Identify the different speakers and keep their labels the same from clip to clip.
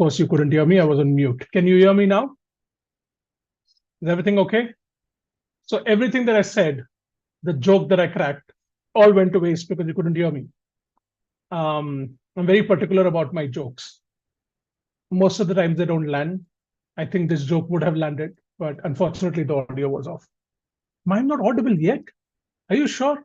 Speaker 1: course, you couldn't hear me. I was on mute. Can you hear me now? Is everything okay? So everything that I said, the joke that I cracked, all went to waste because you couldn't hear me. I'm very particular about my jokes. Most of the times they don't land. I think this joke would have landed, but unfortunately the audio was off. Am I not audible yet? Are you sure?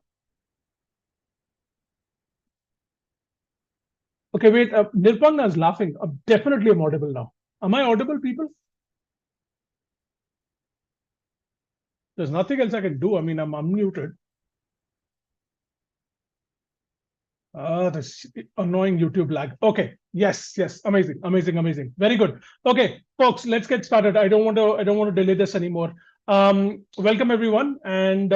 Speaker 1: Okay, wait. Nirpanga is laughing. Definitely I'm audible now. Am I audible, people? There's nothing else I can do. I mean, I'm unmuted. This annoying YouTube lag. Okay. Yes. Amazing. Very good. Okay, folks, let's get started. I don't want to delay this anymore. Welcome everyone, and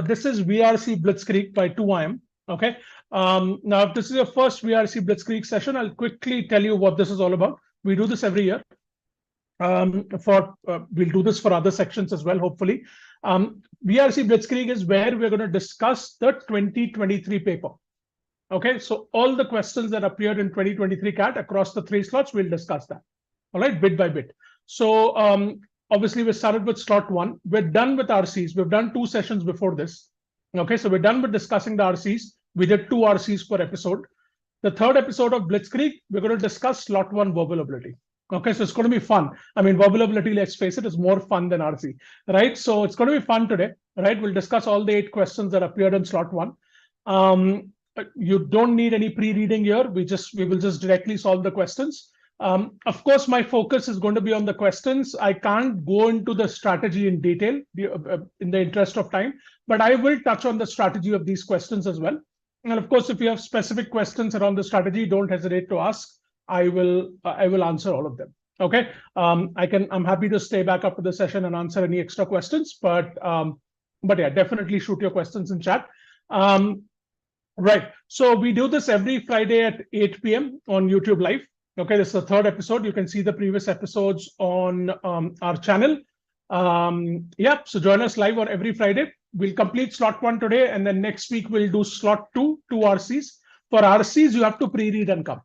Speaker 1: this is VRC Blitzkrieg by 2IM. Okay. Now, if this is your first VRC Blitzkrieg session, I'll quickly tell you what this is all about. We do this every year. We'll do this for other sections as well, hopefully. VRC Blitzkrieg is where we're going to discuss the 2023 paper. Okay, so all the questions that appeared in 2023 CAT across the 3 slots, we'll discuss that. All right, bit by bit. So obviously we started with slot 1. We're done with RCs. We've done 2 sessions before this. Okay, so we're done with discussing the RCs. We did 2 RCs per episode. The 3rd episode of Blitzkrieg, we're going to discuss slot 1 verbal ability. Okay, so it's going to be fun. I mean, verbal ability, let's face it, is more fun than RC, right? So it's going to be fun today, right? We'll discuss all the 8 questions that appeared in slot 1. You don't need any pre-reading here. We will just directly solve the questions. Of course, my focus is going to be on the questions. I can't go into the strategy in detail in the interest of time, but I will touch on the strategy of these questions as well. And of course, if you have specific questions around the strategy, don't hesitate to ask. I will answer all of them. Okay. I'm happy to stay back up to the session and answer any extra questions, but yeah, definitely shoot your questions in chat. Right. So we do this every Friday at 8 p.m. on YouTube Live. Okay, this is the 3rd episode. You can see the previous episodes on our channel. Yeah, so join us live on every Friday. We'll complete slot 1 today, and then next week we'll do slot 2 RCs. For RCs, you have to pre-read and come.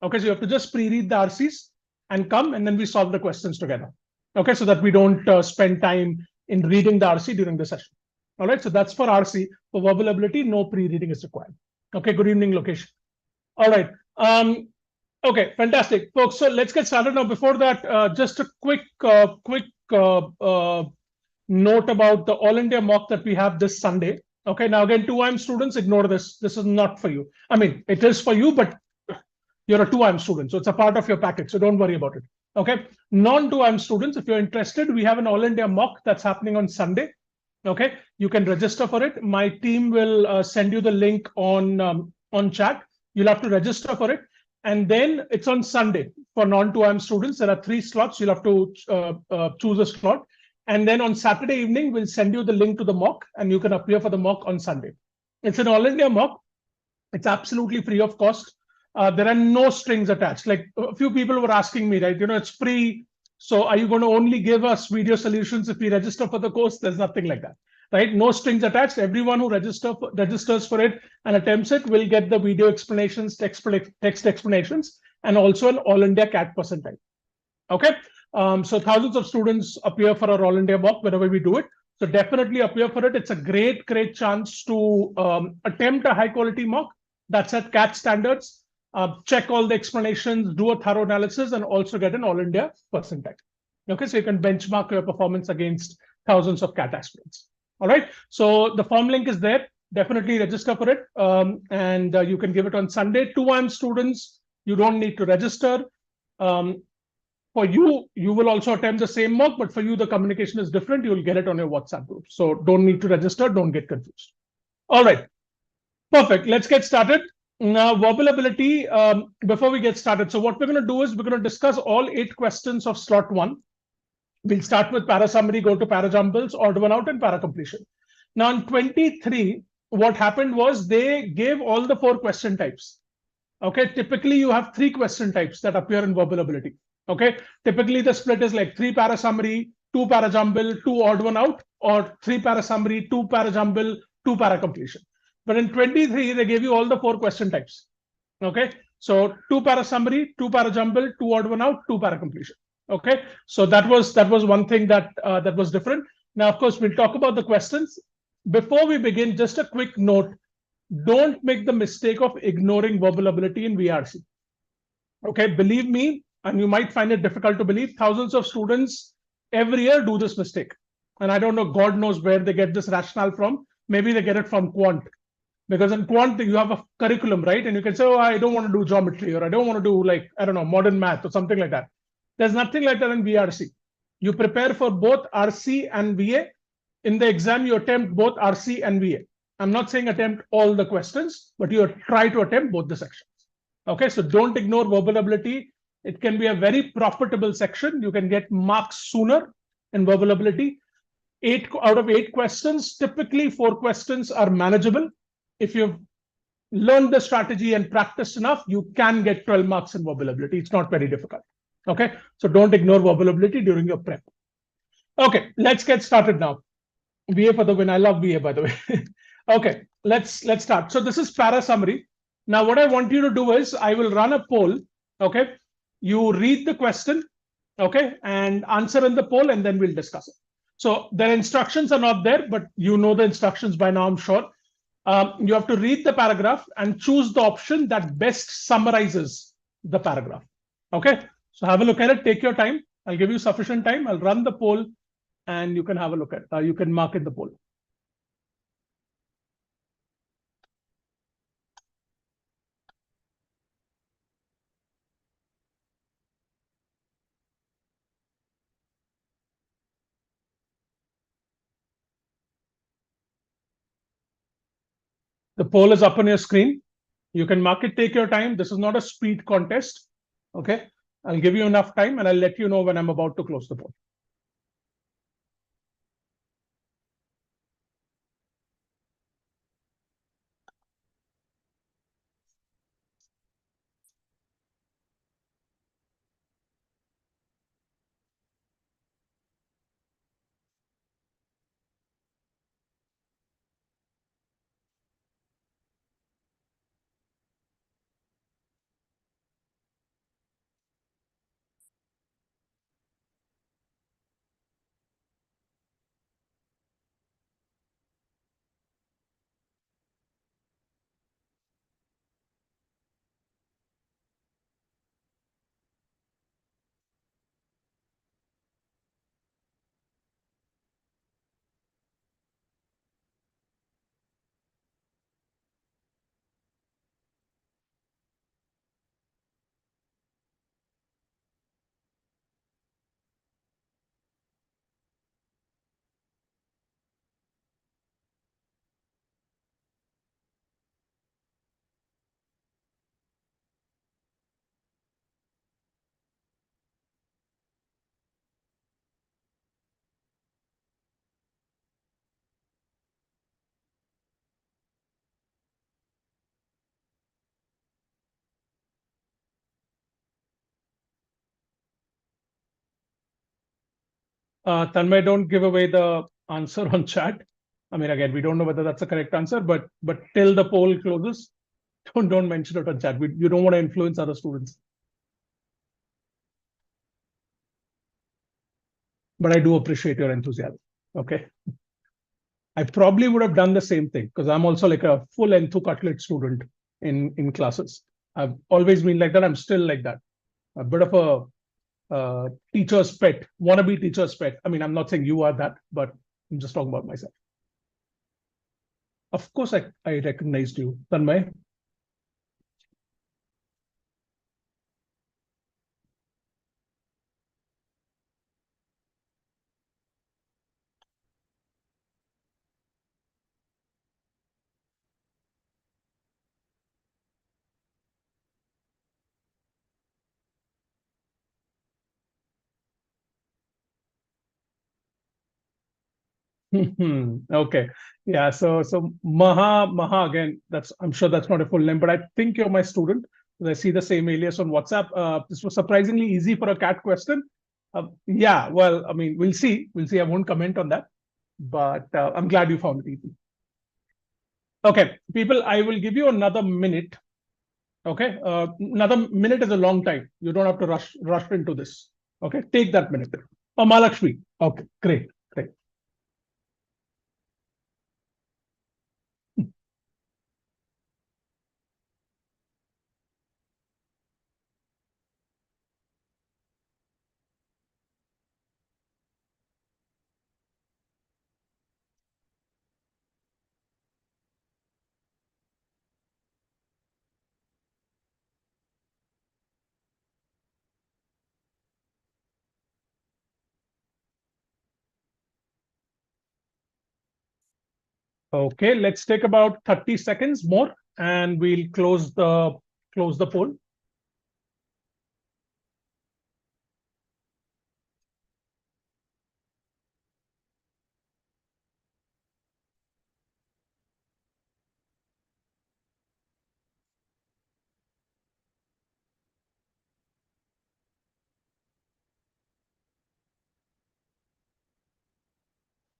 Speaker 1: Okay, so you have to just pre-read the RCs and come, and then we solve the questions together. Okay, so that we don't spend time in reading the RC during the session. All right, so that's for RC. For verbal ability, no pre-reading is required. Okay, good evening, location. All right. Okay, fantastic, folks. So let's get started now. Before that, just a quick note about the All India mock that we have this Sunday. Okay, now again, 2IM students, ignore this. This is not for you. I mean, it is for you, but you're a 2IM student, so it's a part of your package. So don't worry about it. Okay, non-2IM students, if you're interested, we have an All India mock that's happening on Sunday. Okay, you can register for it. My team will send you the link on chat. You'll have to register for it. And then it's on Sunday for non-2IM students. There are 3 slots. You'll have to choose a slot. And then on Saturday evening, we'll send you the link to the mock, and you can appear for the mock on Sunday. It's an All India mock. It's absolutely free of cost. There are no strings attached. Like a few people were asking me, right? You know, it's free. So are you going to only give us video solutions if we register for the course? There's nothing like that, right? No strings attached. Everyone who registers for it and attempts it will get the video explanations, text explanations, and also an All India CAT percentile. Okay. So thousands of students appear for our All India mock whenever we do it. So definitely appear for it. It's a great chance to attempt a high quality mock that's at CAT standards. Check all the explanations, do a thorough analysis, and also get an All India percentile. Okay, so you can benchmark your performance against thousands of CAT aspirants. All right, so the form link is there. Definitely register for it, and you can give it on Sunday. 2IM students, you don't need to register. For you, you will also attempt the same mock, but for you, the communication is different. You will get it on your WhatsApp group. So don't need to register. Don't get confused. All right, perfect. Let's get started. Now, verbal ability, before we get started. So what we're going to do is we're going to discuss all 8 questions of slot 1. We'll start with para summary, go to para jumbles, odd one out, and para completion. Now, in 23, what happened was they gave all the 4 question types. Okay, typically you have 3 question types that appear in verbal ability. Okay, typically the split is like 3 para summary, 2 para jumble, 2 odd one out, or 3 para summary, 2 para jumble, 2 para completion. But in 23, they gave you all the 4 question types. Okay, So 2 para summary, 2 para jumble, 2 odd one out, 2 para completion. Okay, so that was one thing that that was different. Now, of course, we'll talk about the questions. Before we begin, just a quick note: don't make the mistake of ignoring verbal ability in VRC. Okay, believe me, and you might find it difficult to believe, thousands of students every year do this mistake. And I don't know, God knows where they get this rationale from. Maybe they get it from quant. Because in quant, you have a curriculum, right? And you can say, oh, I don't want to do geometry, or I don't want to do, like, I don't know, modern math or something like that. There's nothing like that in VRC. You prepare for both RC and VA. In the exam, you attempt both RC and VA. I'm not saying attempt all the questions, but you try to attempt both the sections. Okay, so don't ignore verbal ability. It can be a very profitable section. You can get marks sooner in verbal ability. 8 out of 8 questions, typically 4 questions are manageable. If you've learned the strategy and practiced enough, you can get 12 marks in verbal ability. It's not very difficult. Okay, so don't ignore verbal ability during your prep. Okay, let's get started now. VA for the win. I love VA, by the way. Okay, let's start. So this is para summary. Now, what I want you to do is I will run a poll. Okay, you read the question, okay, and answer in the poll, and then we'll discuss it. So the instructions are not there, but you know the instructions by now, I'm sure. You have to read the paragraph and choose the option that best summarizes the paragraph. Okay, so have a look at it. Take your time. I'll give you sufficient time. I'll run the poll, and you can have a look at it. You can mark in the poll. The poll is up on your screen. You can mark it, take your time. This is not a speed contest. Okay, I'll give you enough time, and I'll let you know when I'm about to close the poll. Tanmay, don't give away the answer on chat. I mean, again, we don't know whether that's the correct answer, but till the poll closes, don't mention it on chat. You don't want to influence other students. But I do appreciate your enthusiasm. Okay, I probably would have done the same thing because I'm also like a full Enthu Cutlet student in classes. I've always been like that. I'm still like that. A bit of a teacher's pet, wannabe teacher's pet. I mean, I'm not saying you are that, but I'm just talking about myself. Of course, I recognized you, Tanmay. Okay. Yeah. So Maha again. That's, I'm sure that's not a full name, but I think you're my student. I see the same alias on WhatsApp. This was surprisingly easy for a CAT question. Yeah. Well, I mean, we'll see. We'll see. I won't comment on that, but I'm glad you found it easy. Okay, people. I will give you another minute. Okay, another minute is a long time. You don't have to rush into this. Okay, take that minute. Oh, Malakshmi. Okay, great, great. Okay, let's take about 30 seconds more, and we'll close the poll.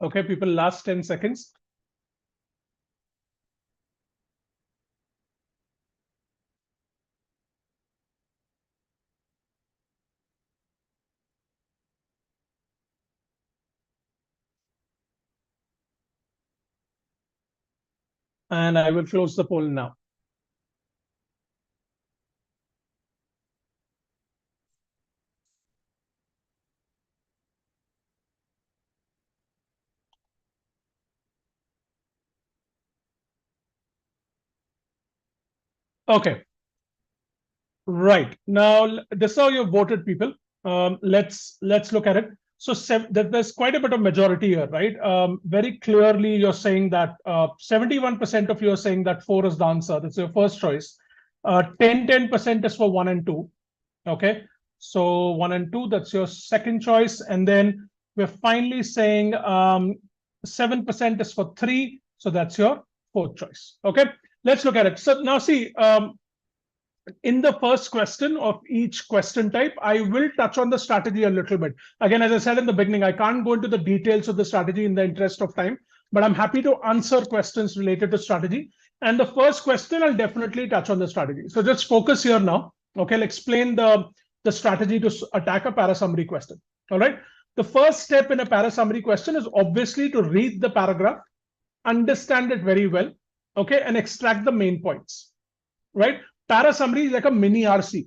Speaker 1: Okay, people, last 10 seconds. And I will close the poll now. Okay, right. Now, this is how you voted, people. Let's look at it. So there's quite a bit of majority here, right? Very clearly, you're saying that 71% of you are saying that 4 is the answer. That's your first choice. 10% is for 1 and 2. Okay, so 1 and 2, that's your second choice. And then we're finally saying 7% is for 3. So that's your fourth choice. Okay, let's look at it. So now see, in the first question of each question type, I will touch on the strategy a little bit. Again, as I said in the beginning, I can't go into the details of the strategy in the interest of time, but I'm happy to answer questions related to strategy. And the first question, I'll definitely touch on the strategy. So just focus here now. Okay, I'll explain the strategy to attack a para-summary question. All right. The first step in a para-summary question is obviously to read the paragraph, understand it very well, okay, and extract the main points, right? Para summary is like a mini RC.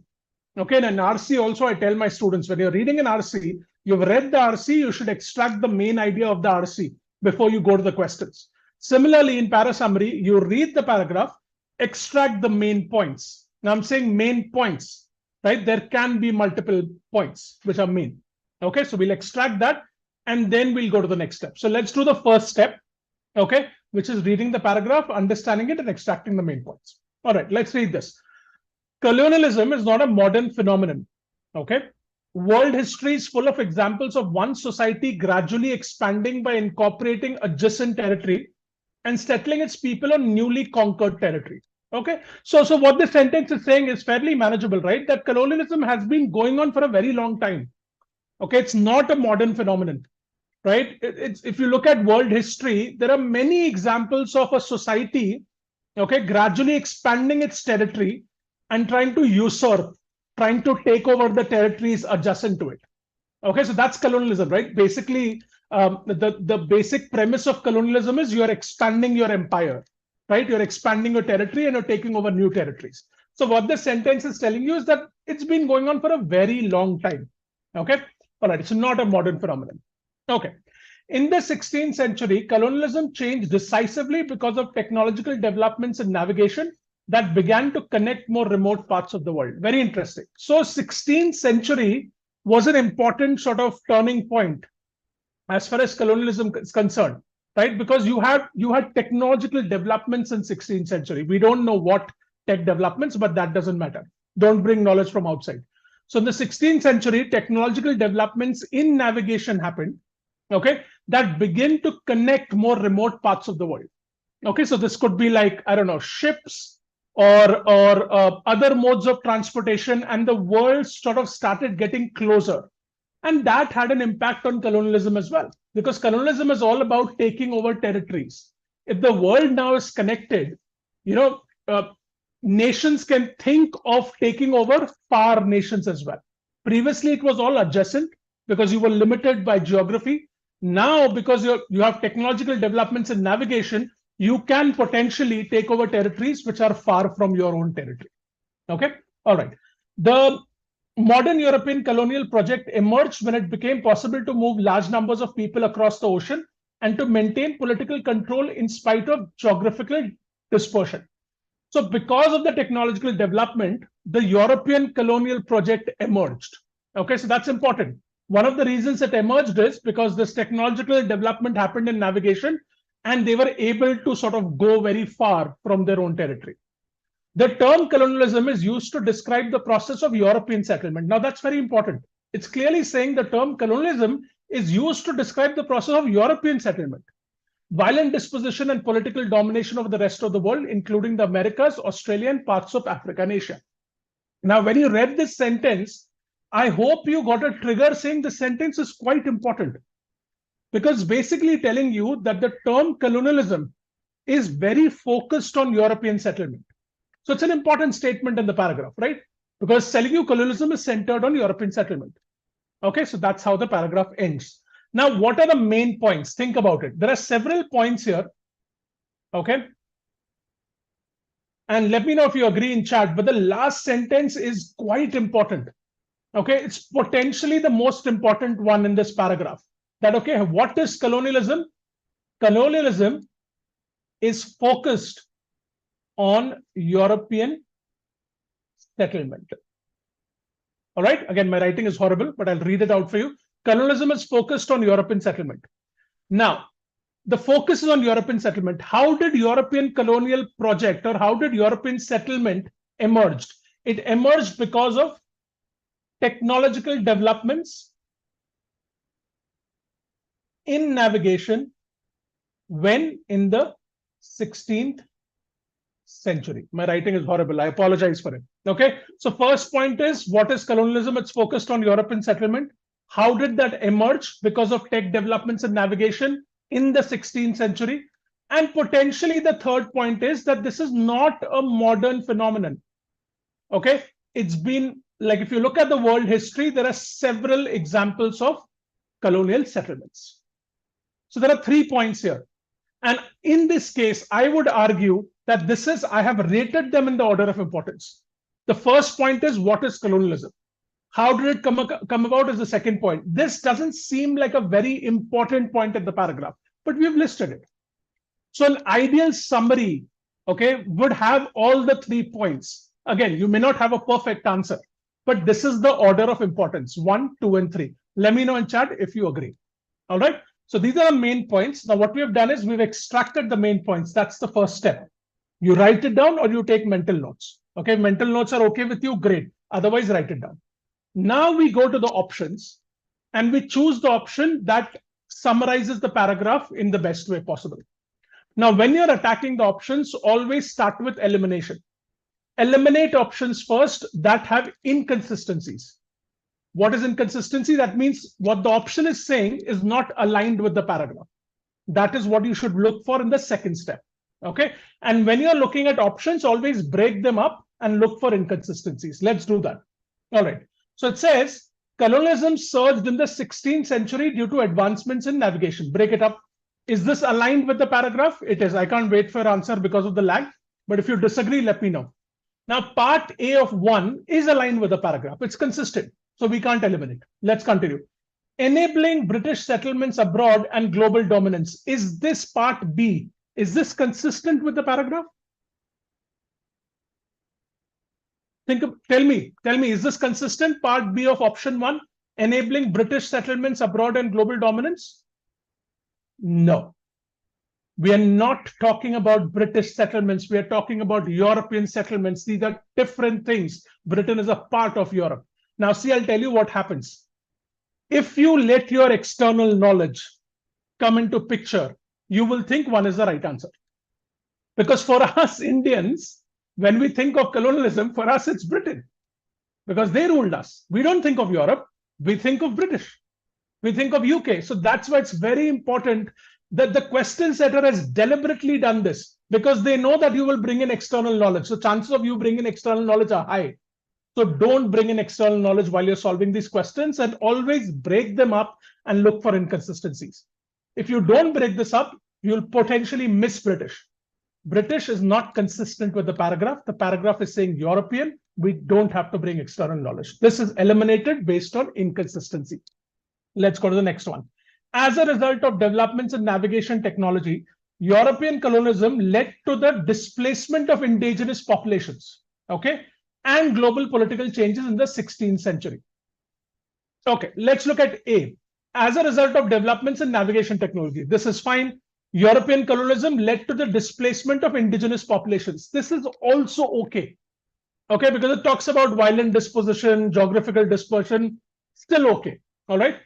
Speaker 1: Okay, and an RC also, I tell my students, when you're reading an RC, you've read the RC, you should extract the main idea of the RC before you go to the questions. Similarly, in para summary, you read the paragraph, extract the main points. Now I'm saying main points, right? There can be multiple points which are main. Okay, so we'll extract that and then we'll go to the next step. So let's do the first step, okay, which is reading the paragraph, understanding it, and extracting the main points. All right, let's read this. Colonialism is not a modern phenomenon. Okay. World history is full of examples of one society gradually expanding by incorporating adjacent territory and settling its people on newly conquered territory. Okay. So what this sentence is saying is fairly manageable, right? That colonialism has been going on for a very long time. Okay. It's not a modern phenomenon, right? If you look at world history, there are many examples of a society, okay, gradually expanding its territory and trying to usurp, trying to take over the territories adjacent to it. Okay, so that's colonialism, right? Basically, the basic premise of colonialism is you're expanding your empire, right? You're expanding your territory and you're taking over new territories. So what this sentence is telling you is that it's been going on for a very long time. Okay, all right, it's not a modern phenomenon. Okay. In the 16th century, colonialism changed decisively because of technological developments in navigation that began to connect more remote parts of the world. Very interesting. So 16th century was an important sort of turning point as far as colonialism is concerned, right? Because you had technological developments in 16th century. We don't know what tech developments, but that doesn't matter. Don't bring knowledge from outside. So in the 16th century, technological developments in navigation happened, okay, that begin to connect more remote parts of the world. Okay, so this could be like, I don't know, ships, or other modes of transportation, and the world sort of started getting closer. And that had an impact on colonialism as well, because colonialism is all about taking over territories. If the world now is connected, you know, nations can think of taking over far nations as well. Previously, it was all adjacent because you were limited by geography. Now, because you have technological developments in navigation, you can potentially take over territories which are far from your own territory. Okay, all right. The modern European colonial project emerged when it became possible to move large numbers of people across the ocean and to maintain political control in spite of geographical dispersion. So because of the technological development, the European colonial project emerged. Okay, so that's important. One of the reasons it emerged is because this technological development happened in navigation and they were able to sort of go very far from their own territory. The term colonialism is used to describe the process of European settlement. Now that's very important. It's clearly saying the term colonialism is used to describe the process of European settlement. Violent disposition and political domination over the rest of the world, including the Americas, Australia, and parts of Africa and Asia. Now, when you read this sentence, I hope you got a trigger saying the sentence is quite important, because basically telling you that the term colonialism is very focused on European settlement. So it's an important statement in the paragraph, right? Because telling you colonialism is centered on European settlement. Okay, so that's how the paragraph ends. Now, what are the main points? Think about it. There are several points here. Okay. And let me know if you agree in chat, but the last sentence is quite important. Okay, it's potentially the most important one in this paragraph. That, okay, what is colonialism? Colonialism is focused on European settlement. All right, again, my writing is horrible, but I'll read it out for you. Colonialism is focused on European settlement. Now, the focus is on European settlement. How did European colonial project or how did European settlement emerge? It emerged because of technological developments in navigation when in the 16th century. My writing is horrible. I apologize for it. Okay. So first point is, what is colonialism? It's focused on European settlement. How did that emerge? Because of tech developments in navigation in the 16th century. And potentially the third point is that this is not a modern phenomenon. Okay. It's been like, if you look at the world history, there are several examples of colonial settlements. So there are 3 points here. And in this case, I would argue that this is, I have rated them in the order of importance. The first point is, what is colonialism? How did it come about is the second point. This doesn't seem like a very important point in the paragraph, but we've listed it. So an ideal summary, okay, would have all the 3 points. Again, you may not have a perfect answer, but this is the order of importance, 1, 2, and 3. Let me know in chat if you agree. All right. So these are the main points. Now, what we have done is we've extracted the main points. That's the first step. You write it down or you take mental notes. Okay, mental notes are okay with you, great. Otherwise, write it down. Now we go to the options and we choose the option that summarizes the paragraph in the best way possible. Now, when you're attacking the options, always start with elimination. Eliminate options first that have inconsistencies. What is inconsistency? That means what the option is saying is not aligned with the paragraph. That is what you should look for in the second step. Okay. And when you're looking at options, always break them up and look for inconsistencies. Let's do that. All right. So it says colonialism surged in the 16th century due to advancements in navigation. Break it up. Is this aligned with the paragraph? It is. I can't wait for your answer because of the lag. But if you disagree, let me know. Now, part A of 1 is aligned with the paragraph. It's consistent. So we can't eliminate. Let's continue. Enabling British settlements abroad and global dominance. Is this part B? Is this consistent with the paragraph? Tell me, is this consistent? Part B of option 1, enabling British settlements abroad and global dominance? No. We are not talking about British settlements. We are talking about European settlements. These are different things. Britain is a part of Europe. Now, see, I'll tell you what happens. If you let your external knowledge come into picture, you will think one is the right answer. Because for us Indians, when we think of colonialism, for us it's Britain. Because they ruled us. We don't think of Europe. We think of British. We think of UK. So that's why it's very important that the question setter has deliberately done this. because they know that you will bring in external knowledge. So chances of you bringing external knowledge are high. So don't bring in external knowledge while you're solving these questions, and always break them up and look for inconsistencies. If you don't break this up, you'll potentially miss British. British is not consistent with the paragraph. The paragraph is saying European. We don't have to bring external knowledge. This is eliminated based on inconsistency. Let's go to the next one. As a result of developments in navigation technology, European colonialism led to the displacement of indigenous populations, okay, and global political changes in the 16th century. Okay, let's look at A. As a result of developments in navigation technology, this is fine. European colonialism led to the displacement of indigenous populations. This is also okay. Okay, because it talks about violent disposition, geographical dispersion, still okay. All right.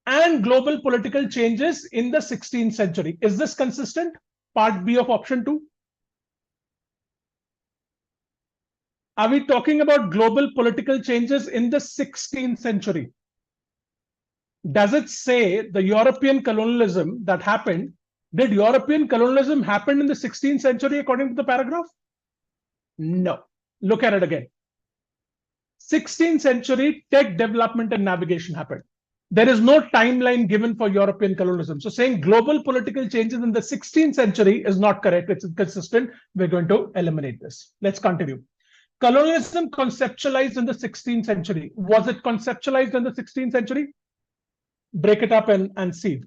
Speaker 1: And global political changes in the 16th century. Is this consistent? Part B of option 2. Are we talking about global political changes in the 16th century? Does it say the European colonialism that happened? Did European colonialism happen in the 16th century according to the paragraph? No. Look at it again. 16th century tech development and navigation happened. There is no timeline given for European colonialism. So saying global political changes in the 16th century is not correct. It's inconsistent. We're going to eliminate this. Let's continue. Colonialism conceptualized in the 16th century. Was it conceptualized in the 16th century? Break it up and see.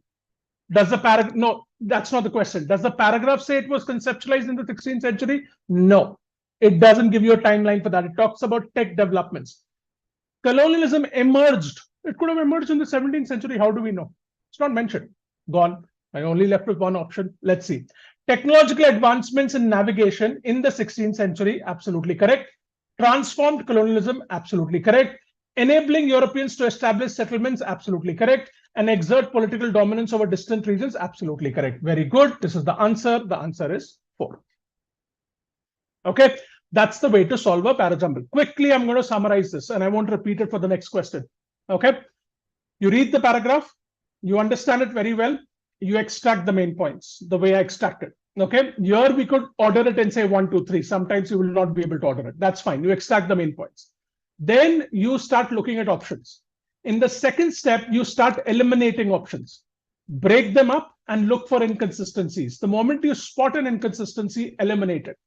Speaker 1: Does the paragraph? No, that's not the question. Does the paragraph say it was conceptualized in the 16th century? No, it doesn't give you a timeline for that. It talks about tech developments. Colonialism emerged. It could have emerged in the 17th century. How do we know? It's not mentioned. Gone. I only left with one option. Let's see. Technological advancements in navigation in the 16th century. Absolutely correct. Transformed colonialism. Absolutely correct. Enabling Europeans to establish settlements. Absolutely correct. And exert political dominance over distant regions. Absolutely correct. Very good. This is the answer. The answer is 4. Okay. That's the way to solve a parajumble. Quickly, I'm going to summarize this and I won't repeat it for the next question. Okay. You read the paragraph, you understand it very well, you extract the main points the way I extracted. Okay. Here we could order it and say 1, 2, 3. Sometimes you will not be able to order it. That's fine. You extract the main points. Then you start looking at options. In the second step, you start eliminating options. Break them up and look for inconsistencies. The moment you spot an inconsistency, eliminate it.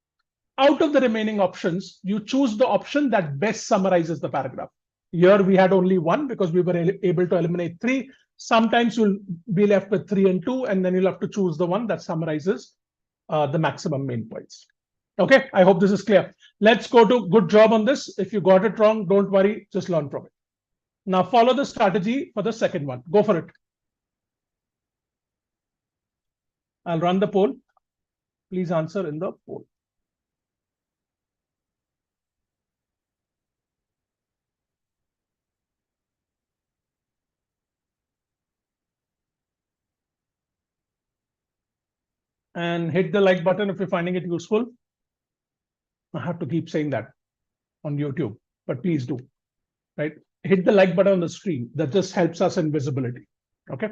Speaker 1: Out of the remaining options, you choose the option that best summarizes the paragraph. Here we had only one because we were able to eliminate 3. Sometimes you'll be left with 3 and 2, and then you'll have to choose the one that summarizes the maximum main points. Okay, I hope this is clear. Let's go to good job on this. If you got it wrong, don't worry, just learn from it. Now follow the strategy for the second one. Go for it. I'll run the poll. Please answer in the poll. And hit the like button if you're finding it useful. I have to keep saying that on YouTube, but please do, right? Hit the like button on the screen. That just helps us in visibility. Okay.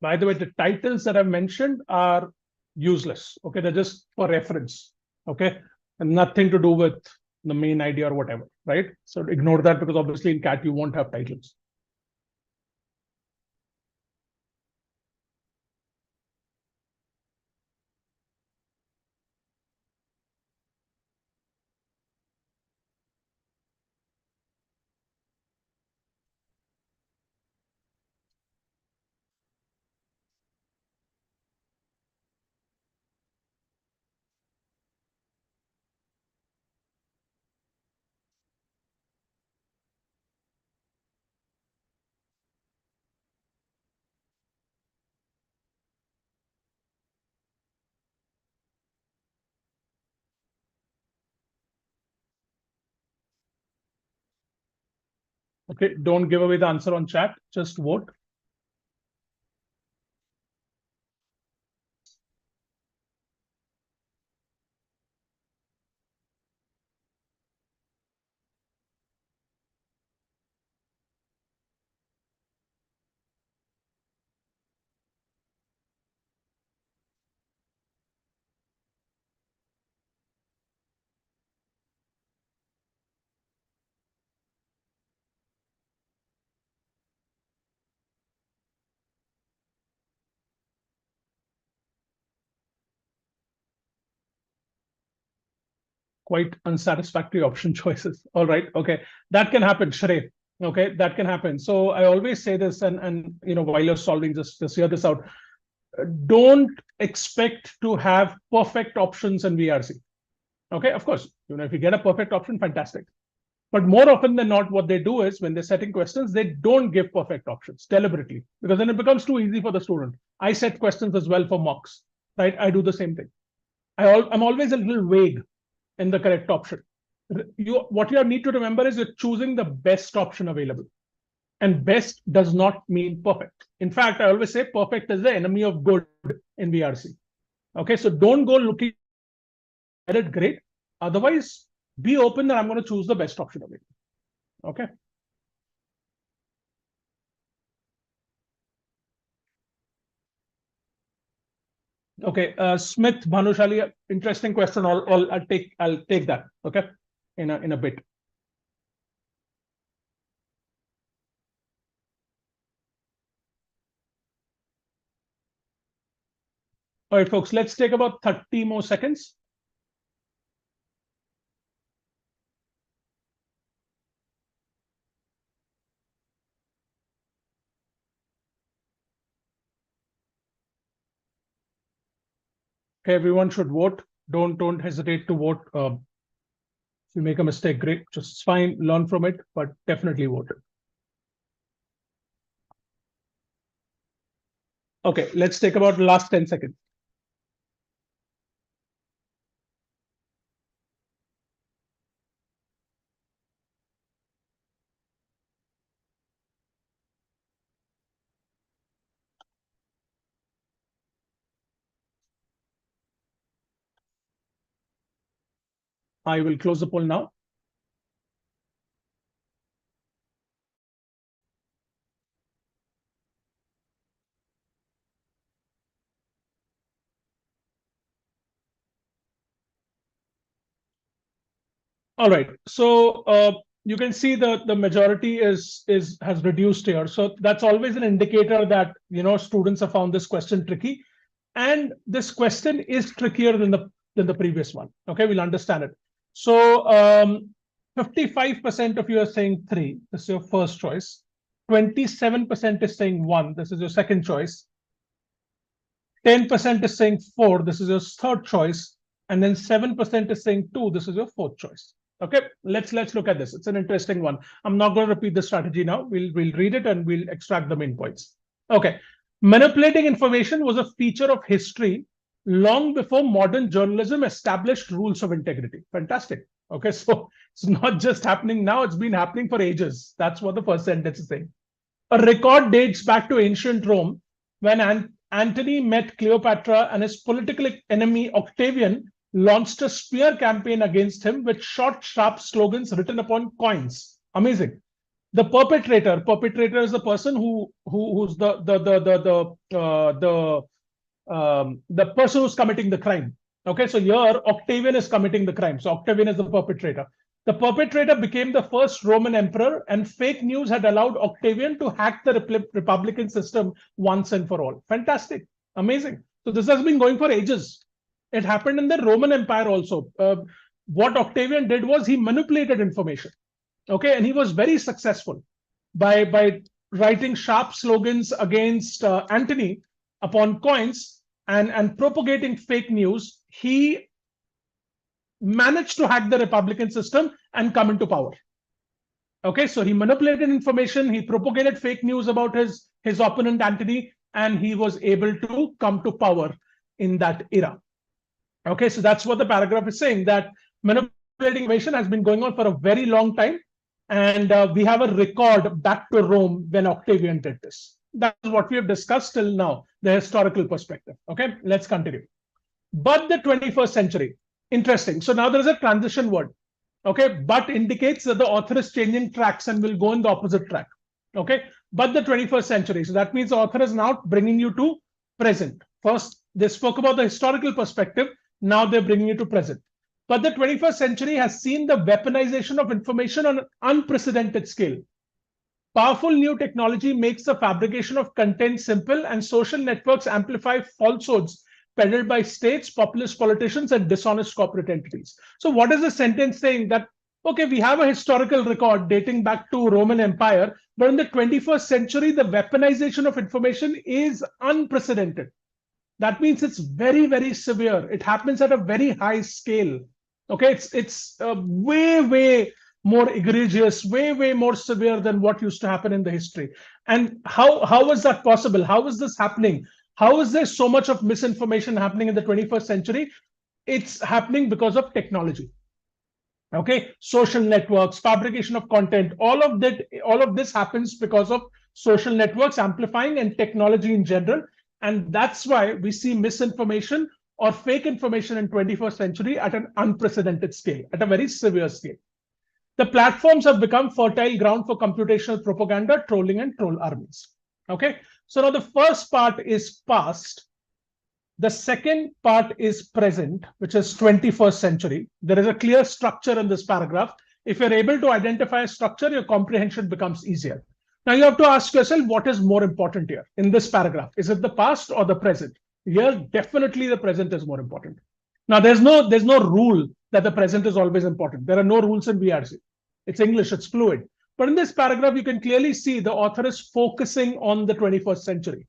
Speaker 1: By the way, the titles that I've mentioned are useless. Okay, they're just for reference. Okay, and nothing to do with the main idea or whatever, right? So ignore that because obviously in CAT you won't have titles. Okay, don't give away the answer on chat, just vote. Quite unsatisfactory option choices. All right, okay, that can happen, Shrey. Okay, that can happen. So I always say this, and while you're solving, just hear this out. Don't expect to have perfect options in VRC. Okay, of course, if you get a perfect option, fantastic. But more often than not, what they do is when they're setting questions, they don't give perfect options deliberately, because then it becomes too easy for the student. I set questions as well for mocks, right? I do the same thing. I'm always a little vague in the correct option. What you need to remember is you're choosing the best option available. And best does not mean perfect. In fact, I always say perfect is the enemy of good in VRC. Okay, so don't go looking at it great. Otherwise, be open that I'm going to choose the best option available. Okay. Okay, Smith Bhanushali, interesting question. I'll take that. Okay, in a bit. All right, folks, let's take about 30 more seconds. Okay, everyone should vote. Don't hesitate to vote. If you make a mistake, great. Just fine, learn from it, but definitely vote. Okay, let's take about the last 10 seconds. I will close the poll now. All right, so you can see the majority has reduced here. So that's always an indicator that students have found this question tricky, and this question is trickier than the previous one. Okay, we'll understand it. So 55% of you are saying 3. This is your first choice. 27% is saying 1. This is your second choice. 10% is saying 4. This is your third choice. And then 7% is saying 2. This is your fourth choice. Okay, let's look at this. It's an interesting one. I'm not going to repeat the strategy now. We'll read it and we'll extract the main points. Okay, manipulating information was a feature of history long before modern journalism established rules of integrity. Fantastic. Okay, so it's not just happening now, it's been happening for ages. That's what the first sentence is saying. A record dates back to ancient Rome when Antony met Cleopatra, and his political enemy Octavian launched a smear campaign against him with short, sharp slogans written upon coins. Amazing. The perpetrator is the person who's the person who's committing the crime. Okay, so here Octavian is committing the crime. So Octavian is the perpetrator. The perpetrator became the first Roman emperor, and fake news had allowed Octavian to hack the republican system once and for all. Fantastic. Amazing. So this has been going for ages. It happened in the Roman Empire also. What Octavian did was he manipulated information. Okay, and he was very successful by writing sharp slogans against Antony upon coins and propagating fake news. He managed to hack the republican system and come into power. Okay, so he manipulated information, he propagated fake news about his opponent Antony, and he was able to come to power in that era. Okay, so that's what the paragraph is saying, that manipulating information has been going on for a very long time, And we have a record back to Rome when Octavian did this. That is what we have discussed till now, the historical perspective. Okay, let's continue. But the 21st century, interesting. So now there is a transition word. Okay, but indicates that the author is changing tracks and will go in the opposite track. Okay, but the 21st century. So that means the author is now bringing you to present. First, they spoke about the historical perspective. Now they're bringing you to present. But the 21st century has seen the weaponization of information on an unprecedented scale. Powerful new technology makes the fabrication of content simple, and social networks amplify falsehoods peddled by states, populist politicians, and dishonest corporate entities. So what is the sentence saying? That, okay, we have a historical record dating back to Roman Empire, but in the 21st century, the weaponization of information is unprecedented. That means it's very, very severe. It happens at a very high scale. Okay, it's way more egregious, way more severe than what used to happen in the history. And how is that possible? How is this happening? How is there so much of misinformation happening in the 21st century? It's happening because of technology. Okay, social networks, fabrication of content, all of this happens because of social networks amplifying and technology in general. And that's why we see misinformation or fake information in 21st century at an unprecedented scale, at a very severe scale. The platforms have become fertile ground for computational propaganda, trolling, and troll armies. Okay, so now the first part is past. The second part is present, which is 21st century. There is a clear structure in this paragraph. If you're able to identify a structure, your comprehension becomes easier. Now you have to ask yourself, what is more important here in this paragraph? Is it the past or the present? Here, definitely the present is more important. Now there's no rule that the present is always important. There are no rules in BRC. It's English, it's fluid. But in this paragraph, you can clearly see the author is focusing on the 21st century.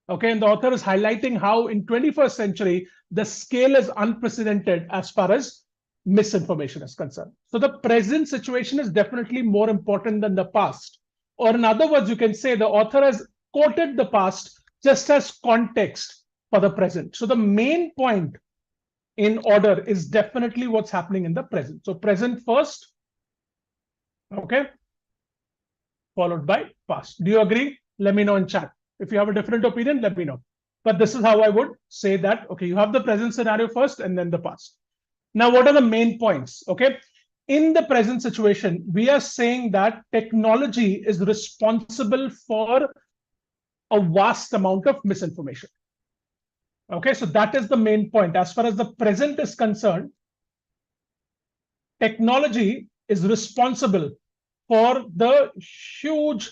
Speaker 1: Okay, and the author is highlighting how in 21st century, the scale is unprecedented as far as misinformation is concerned. So the present situation is definitely more important than the past. Or in other words, you can say the author has quoted the past just as context for the present. So the main point in order is definitely what's happening in the present. So present first, okay, followed by past. Do you agree? Let me know in chat. If you have a different opinion, let me know. But this is how I would say that, okay, you have the present scenario first and then the past. Now, what are the main points? Okay, in the present situation, we are saying that technology is responsible for a vast amount of misinformation. Okay, so that is the main point. As far as the present is concerned, technology is responsible for the huge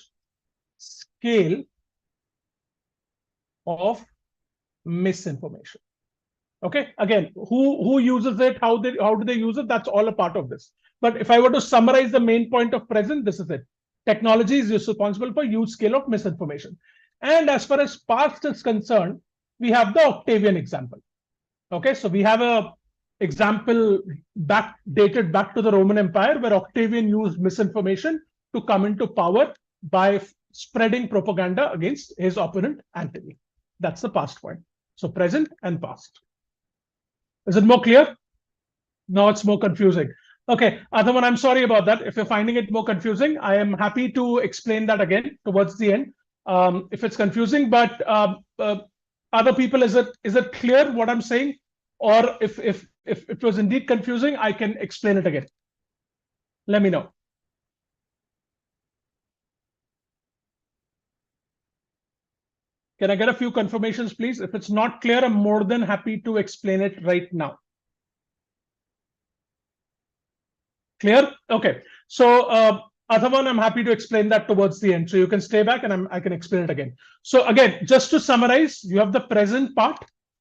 Speaker 1: scale of misinformation. Okay, again, who uses it, how do they use it? That's all a part of this. But if I were to summarize the main point of present, this is it. Technology is responsible for huge scale of misinformation. And as far as past is concerned, we have the Octavian example. Okay, so we have a example dated back to the Roman Empire where Octavian used misinformation to come into power by spreading propaganda against his opponent Antony. That's the past point. So present and past. Is it more clear? Now it's more confusing. Okay, Athaman, I'm sorry about that. If you're finding it more confusing, I am happy to explain that again towards the end. If it's confusing, but other people, is it clear what I'm saying? Or if it was indeed confusing, I can explain it again. Let me know. Can I get a few confirmations, please? If it's not clear, I'm more than happy to explain it right now. Clear? Okay. So, Athavan, I'm happy to explain that towards the end. So you can stay back and I can explain it again. So again, just to summarize, you have the present part,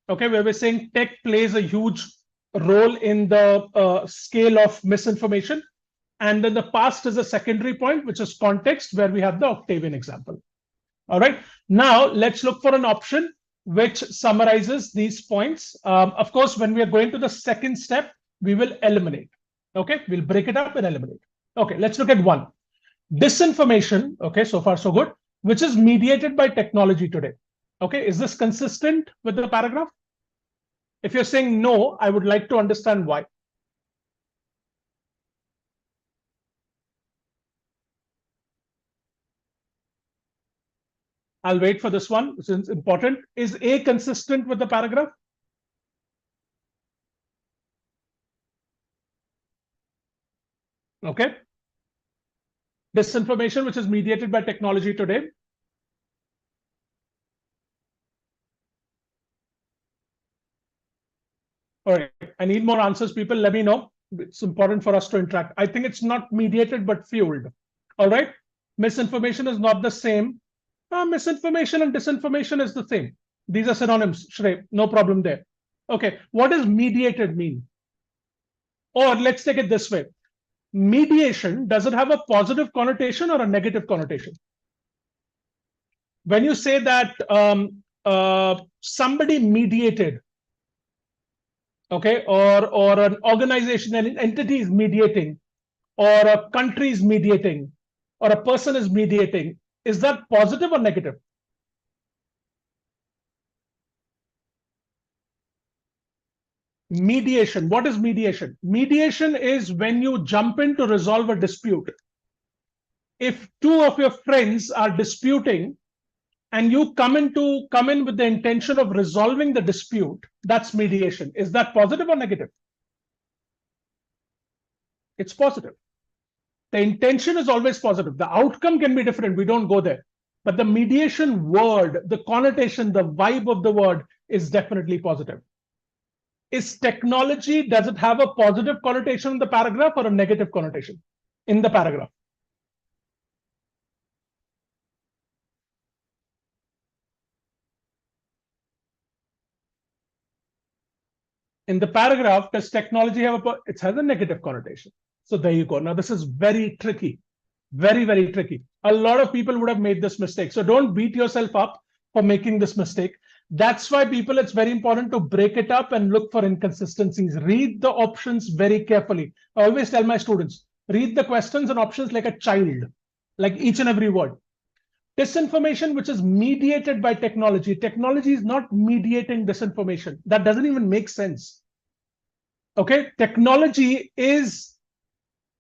Speaker 1: okay, where we're saying tech plays a huge role in the scale of misinformation. And then the past is a secondary point, which is context, where we have the Octavian example. All right. Now let's look for an option which summarizes these points. Of course, when we are going to the second step, we will eliminate. Okay, we'll break it up and eliminate. Okay, let's look at one. Disinformation, okay, so far so good, which is mediated by technology today. Okay, is this consistent with the paragraph? If you're saying no, I would like to understand why. I'll wait for this one since it's important. Is A consistent with the paragraph? Okay. Disinformation, which is mediated by technology today. All right. I need more answers, people. Let me know. It's important for us to interact. I think it's not mediated, but fueled. All right. Misinformation is not the same. Misinformation and disinformation is the same. These are synonyms, Shrey. No problem there. Okay. What does mediated mean? Or let's take it this way. Mediation, does it have a positive connotation or a negative connotation? When you say that somebody mediated, okay, or an organization, an entity is mediating, or a country is mediating, or a person is mediating, is that positive or negative? Mediation. What is mediation? Mediation is when you jump in to resolve a dispute. If two of your friends are disputing and you come in with the intention of resolving the dispute, that's mediation. Is that positive or negative? It's positive. The intention is always positive. The outcome can be different. We don't go there. But the mediation word, the connotation, the vibe of the word is definitely positive. Is technology, does it have a positive connotation in the paragraph or a negative connotation in the paragraph? In the paragraph, does technology have it has a negative connotation. So there you go. Now this is very tricky, very, very tricky. A lot of people would have made this mistake. So don't beat yourself up for making this mistake. That's why, people, it's very important to break it up and look for inconsistencies. Read the options very carefully. I always tell my students, read the questions and options like a child, like each and every word. Disinformation, which is mediated by technology. Technology is not mediating disinformation. That doesn't even make sense. Okay, technology is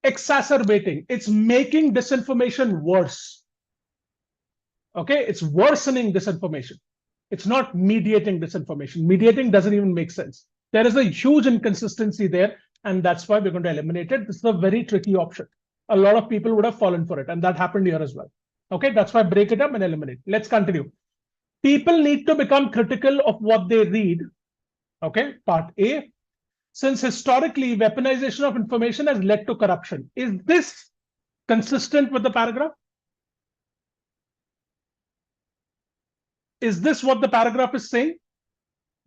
Speaker 1: exacerbating. It's making disinformation worse. Okay, it's worsening disinformation. It's not mediating disinformation. Mediating doesn't even make sense. There is a huge inconsistency there, and that's why we're going to eliminate it. This is a very tricky option. A lot of people would have fallen for it, and that happened here as well. Okay, that's why break it up and eliminate. Let's continue. People need to become critical of what they read. Okay, part A. Since historically, weaponization of information has led to corruption. Is this consistent with the paragraph? Is this what the paragraph is saying?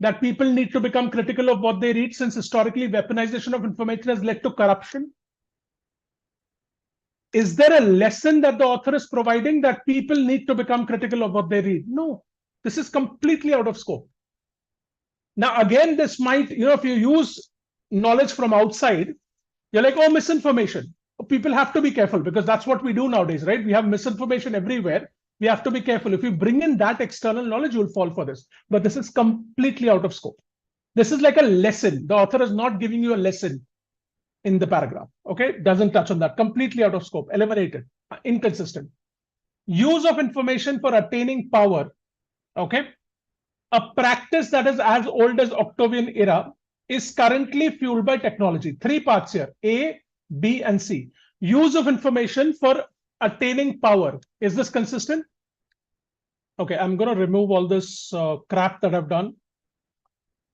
Speaker 1: That people need to become critical of what they read, since historically weaponization of information has led to corruption? Is there a lesson that the author is providing that people need to become critical of what they read? No, this is completely out of scope. Now, again, this might, if you use knowledge from outside, you're like, oh, misinformation. People have to be careful because that's what we do nowadays, right? We have misinformation everywhere. We have to be careful. If you bring in that external knowledge, you'll fall for this. But this is completely out of scope. This is like a lesson. The author is not giving you a lesson in the paragraph. Okay, doesn't touch on that. Completely out of scope. Eliminated. Inconsistent. Use of information for attaining power. Okay, a practice that is as old as Octavian era is currently fueled by technology. Three parts here: A, B, and C. Use of information for attaining power. Is this consistent? Okay, I'm going to remove all this crap that I've done.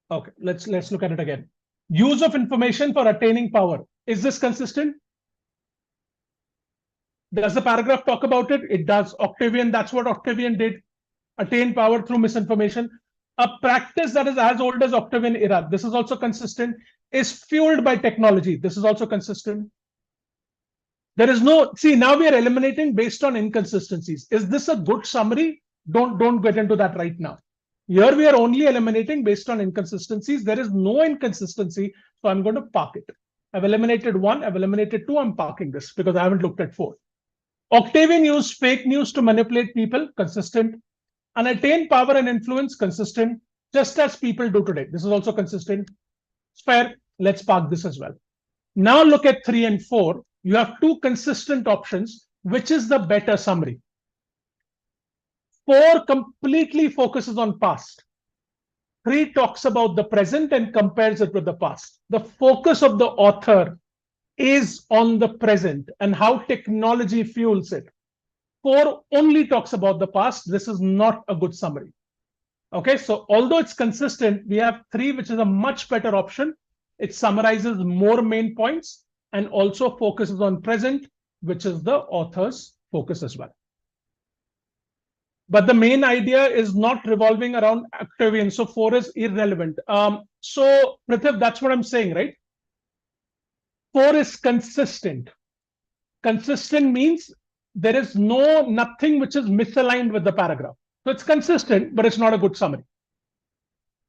Speaker 1: Okay, let's look at it again. Use of information for attaining power. Is this consistent? Does the paragraph talk about it? It does. Octavian, that's what Octavian did. Attain power through misinformation. A practice that is as old as Octavian era. This is also consistent. Is fueled by technology. This is also consistent. There is no, see, now we are eliminating based on inconsistencies. Is this a good summary? Don't get into that right now. Here we are only eliminating based on inconsistencies. There is no inconsistency, so I'm going to park it. I've eliminated 1, I've eliminated 2, I'm parking this because I haven't looked at 4. Octavian used fake news to manipulate people, consistent. And attain power and influence, consistent, just as people do today. This is also consistent. It's fair. Let's park this as well. Now look at 3 and 4. You have 2 consistent options. Which is the better summary? 4 completely focuses on past. 3 talks about the present and compares it with the past. The focus of the author is on the present and how technology fuels it. 4 only talks about the past. This is not a good summary. Okay, so although it's consistent, we have 3, which is a much better option. It summarizes more main points and also focuses on present, which is the author's focus as well. But the main idea is not revolving around Octavian. So 4 is irrelevant. So Prithip, that's what I'm saying, right? 4 is consistent. Consistent means there is nothing which is misaligned with the paragraph. So it's consistent, but it's not a good summary.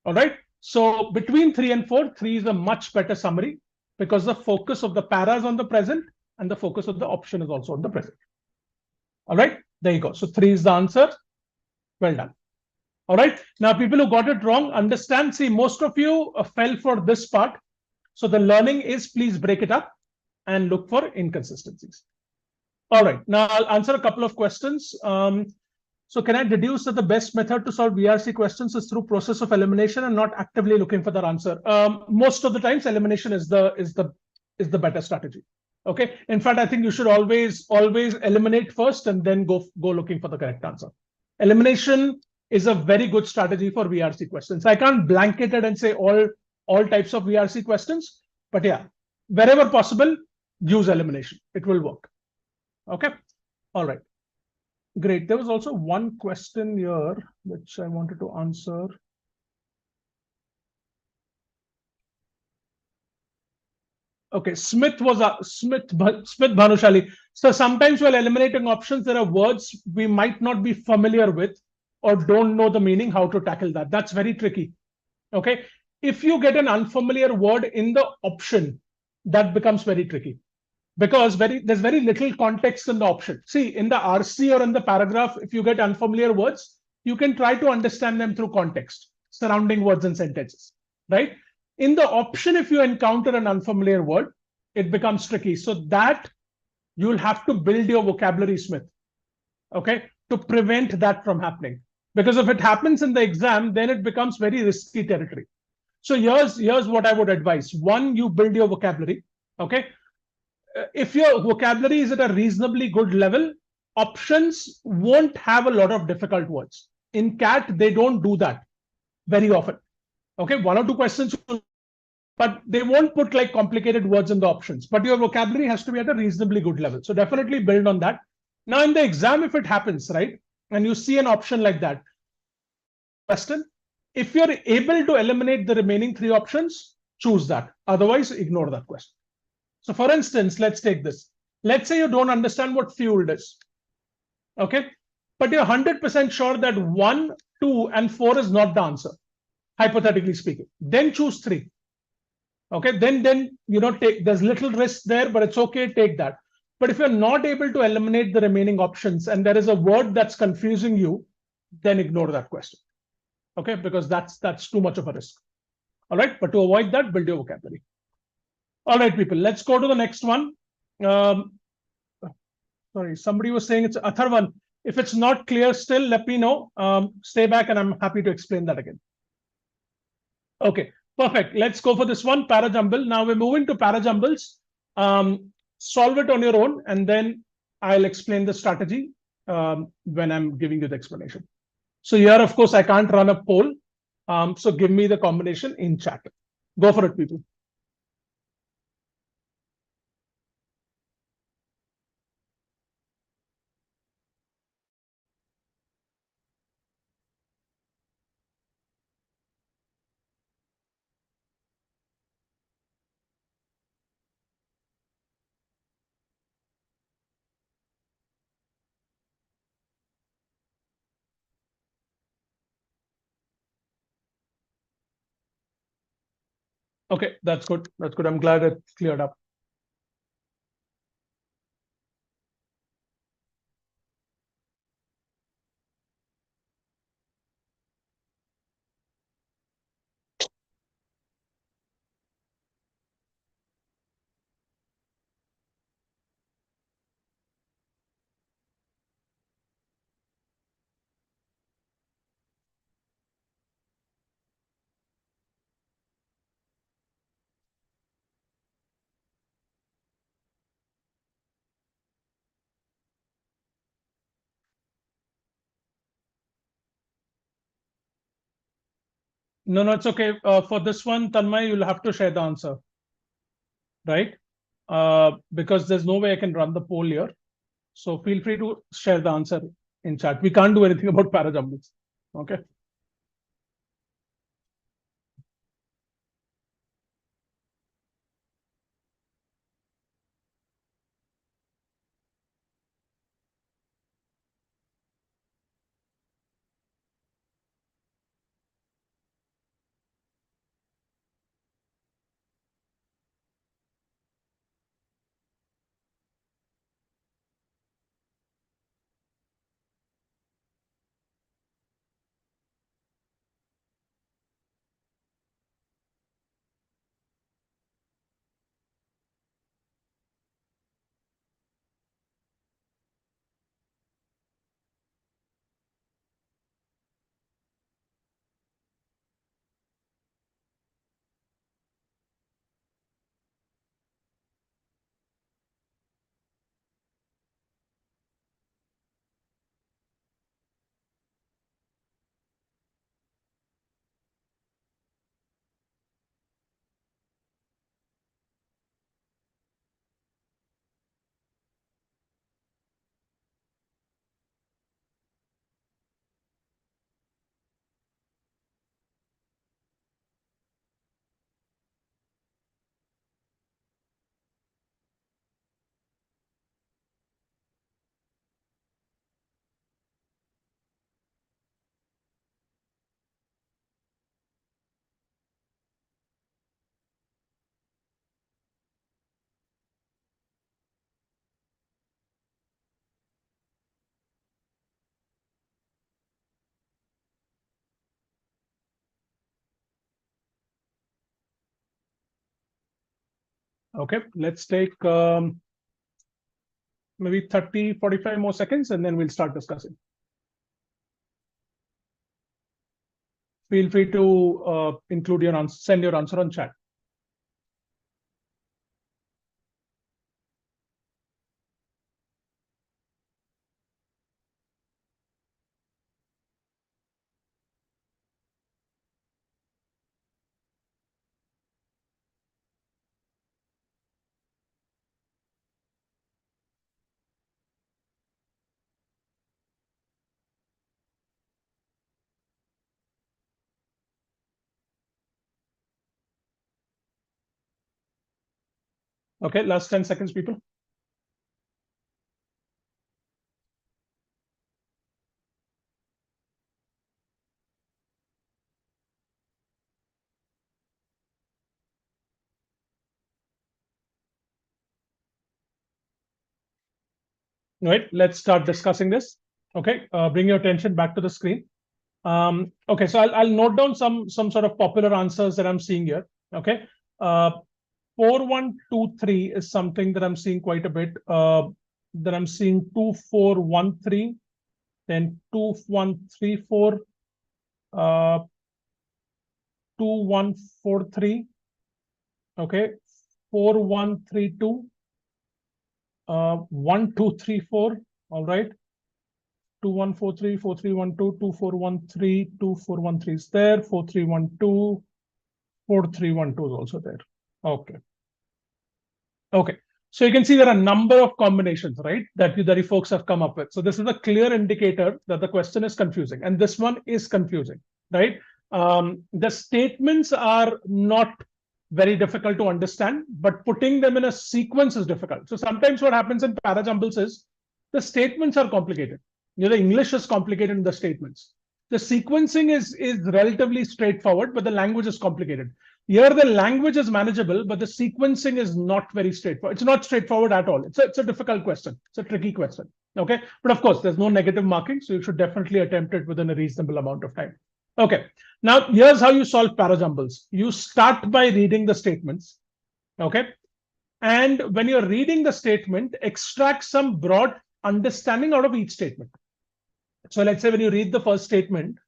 Speaker 1: All right. So between 3 and 4, 3 is a much better summary because the focus of the para is on the present and the focus of the option is also on the present. All right. There you go. So 3 is the answer. Well done. All right. Now, people who got it wrong, understand. See, most of you fell for this part. So the learning is please break it up and look for inconsistencies. All right. Now, I'll answer a couple of questions. So can I deduce that the best method to solve VRC questions is through process of elimination and not actively looking for their answer? Most of the times, elimination is the better strategy. Okay. In fact, I think you should always eliminate first and then go looking for the correct answer. Elimination is a very good strategy for VRC questions. I can't blanket it and say all types of VRC questions, but yeah, wherever possible, use elimination. It will work. Okay. All right. Great. There was also one question here which I wanted to answer. Okay, Smith Bhanushali. So sometimes while eliminating options, there are words we might not be familiar with or don't know the meaning, how to tackle that. That's very tricky. Okay. If you get an unfamiliar word in the option, that becomes very tricky because there's very little context in the option. See, in the RC or in the paragraph, if you get unfamiliar words, you can try to understand them through context, surrounding words and sentences, right? In the option, if you encounter an unfamiliar word, it becomes tricky. So that you'll have to build your vocabulary, Smith, okay, to prevent that from happening. Because if it happens in the exam, then it becomes very risky territory. So here's what I would advise. One, you build your vocabulary, okay? If your vocabulary is at a reasonably good level, options won't have a lot of difficult words. In CAT, they don't do that very often. Okay, 1 or 2 questions, but they won't put like complicated words in the options. But your vocabulary has to be at a reasonably good level. So definitely build on that. Now in the exam, if it happens, right, and you see an option like that, question, if you're able to eliminate the remaining 3 options, choose that. Otherwise, ignore that question. So for instance, let's take this. Let's say you don't understand what fueled is. Okay. But you're 100% sure that 1, 2, and 4 is not the answer, hypothetically speaking. Then choose 3. Okay. Then there's little risk there, but it's okay. Take that. But if you're not able to eliminate the remaining options and there is a word that's confusing you, then ignore that question. Okay. Because that's too much of a risk. All right. But to avoid that, build your vocabulary. All right, people, let's go to the next one. Sorry, somebody was saying it's Atharvan. If it's not clear still, let me know. Stay back and I'm happy to explain that again. Okay, perfect. Let's go for this one, parajumble. Now we're moving to parajumbles. Solve it on your own and then I'll explain the strategy when I'm giving you the explanation. So here, of course, I can't run a poll. So give me the combination in chat. Go for it, people. Okay, that's good. That's good. I'm glad it's cleared up. No, it's okay. For this one, Tanmay, you'll have to share the answer, right? Because there's no way I can run the poll here. So feel free to share the answer in chat. We can't do anything about parajumbles. Okay. Okay, let's take maybe 30, 45 more seconds and then we'll start discussing. Feel free to include your answer, send your answer on chat. Okay, last 10 seconds, people. Right, let's start discussing this. Okay, bring your attention back to the screen. Okay, so I'll note down some sort of popular answers that I'm seeing here. Okay, 4123 is something that I'm seeing quite a bit. That I'm seeing 2413, then 2134, 2143. Okay, 4132, 1234. All right. 2143, 4312, 2413, 2413 is there, 4312, 4312 is also there. Okay. Okay. So you can see there are a number of combinations, right, that you folks have come up with. So this is a clear indicator that the question is confusing, and this one is confusing, right? The statements are not very difficult to understand, but putting them in a sequence is difficult. So sometimes what happens in parajumbles is the statements are complicated. The English is complicated in the statements. The sequencing is relatively straightforward, but the language is complicated. Here, the language is manageable, but the sequencing is not very straightforward. It's not straightforward at all. It's a difficult question. It's a tricky question. Okay. But of course, there's no negative marking. So you should definitely attempt it within a reasonable amount of time. Okay. Now, here's how you solve parajumbles. You start by reading the statements. Okay. And when you're reading the statement, extract some broad understanding out of each statement. So let's say when you read the first statement,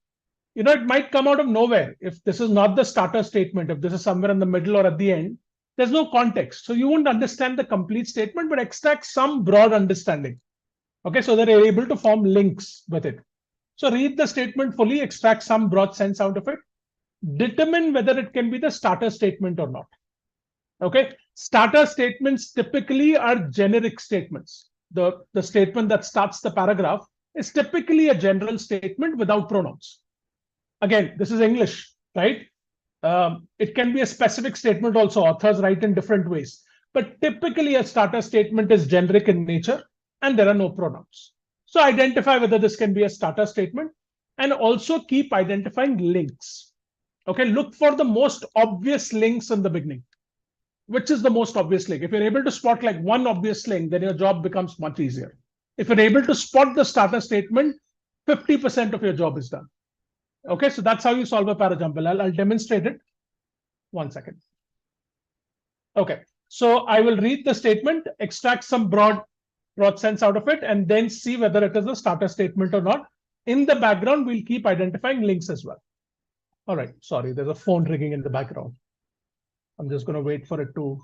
Speaker 1: it might come out of nowhere. If this is not the starter statement, if this is somewhere in the middle or at the end, there's no context. So you won't understand the complete statement, but extract some broad understanding. Okay, so that you're able to form links with it. So read the statement fully, extract some broad sense out of it. determine whether it can be the starter statement or not. Okay, starter statements typically are generic statements. The statement that starts the paragraph is typically a general statement without pronouns. Again, this is English, right? It can be a specific statement also. Authors write in different ways. But typically, a starter statement is generic in nature and there are no pronouns. So identify whether this can be a starter statement, and also keep identifying links. Okay, look for the most obvious links in the beginning. Which is the most obvious link? If you're able to spot like one obvious link, then your job becomes much easier. If you're able to spot the starter statement, 50% of your job is done. Okay, so that's how you solve a parajumble. I'll demonstrate it. 1 second. Okay, so I will read the statement, extract some broad sense out of it, and then see whether it is a starter statement or not. In the background, we'll keep identifying links as well. All right, sorry, there's a phone ringing in the background. I'm just going to wait for it to.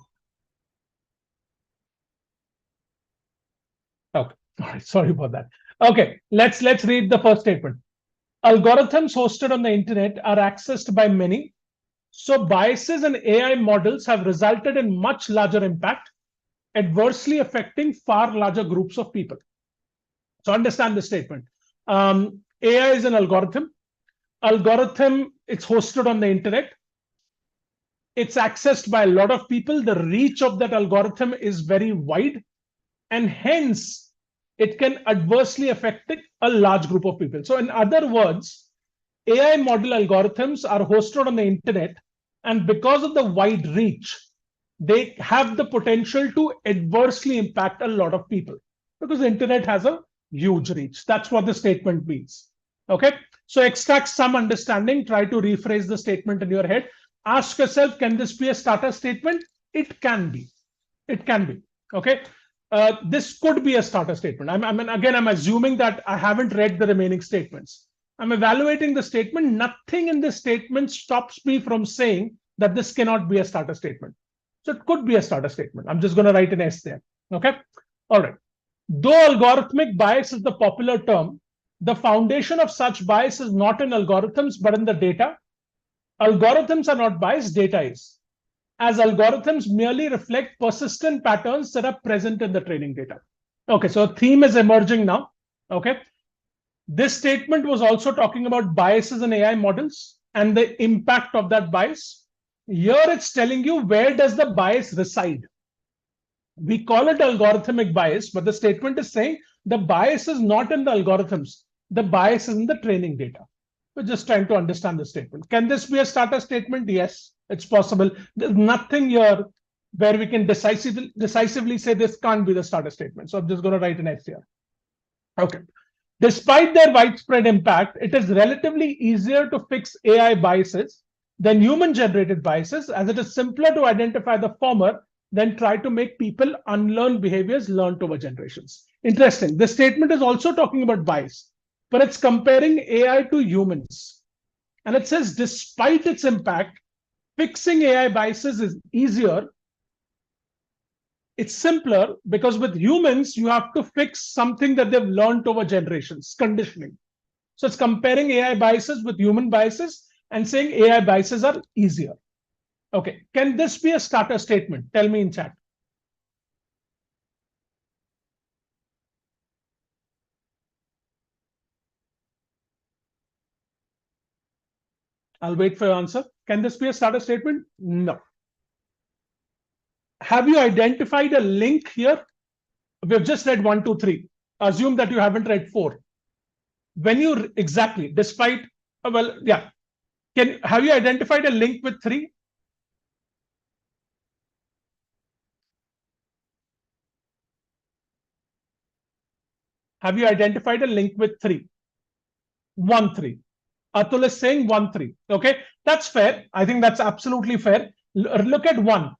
Speaker 1: Okay, all right, sorry about that. Okay, let's read the first statement. Algorithms hosted on the internet are accessed by many, so biases in AI models have resulted in much larger impact, adversely affecting far larger groups of people. So understand this statement. AI is an algorithm. Algorithm, it's hosted on the internet. It's accessed by a lot of people. The reach of that algorithm is very wide, and hence it can adversely affect a large group of people. So in other words, AI model algorithms are hosted on the internet, and because of the wide reach, they have the potential to adversely impact a lot of people because the internet has a huge reach. That's what the statement means. Okay, so extract some understanding, try to rephrase the statement in your head. Ask yourself, can this be a starter statement? It can be. It can be. Okay. This could be a starter statement. I'm assuming that I haven't read the remaining statements. I'm evaluating the statement. Nothing in this statement stops me from saying that this cannot be a starter statement. So it could be a starter statement. I'm just going to write an S there. Okay. All right. Though algorithmic bias is the popular term, the foundation of such bias is not in algorithms, but in the data. Algorithms are not biased, data is, as algorithms merely reflect persistent patterns that are present in the training data. Okay, so a theme is emerging now. Okay, this statement was also talking about biases in AI models and the impact of that bias. Here it's telling you where does the bias reside. We call it algorithmic bias, but the statement is saying the bias is not in the algorithms. The bias is in the training data. We're just trying to understand the statement. Can this be a starter statement? Yes, it's possible. There's nothing here where we can decisively say this can't be the starter statement. So I'm just going to write an S here. Okay. Despite their widespread impact, it is relatively easier to fix AI biases than human-generated biases, as it is simpler to identify the former than try to make people unlearn behaviors learned over generations. Interesting. This statement is also talking about bias, but it's comparing AI to humans. And it says, despite its impact, fixing AI biases is easier. It's simpler because with humans, you have to fix something that they've learned over generations, conditioning. So it's comparing AI biases with human biases and saying AI biases are easier. Okay, can this be a starter statement? Tell me in chat. I'll wait for your answer. Can this be a starter statement? No. Have you identified a link here? We've just read 1, 2, 3. Assume that you haven't read 4. When you exactly, despite, well, yeah. Have you identified a link with 3? Have you identified a link with 3? 1, 3. Atul is saying 1, 3. Okay, that's fair. I think that's absolutely fair. Look at 1.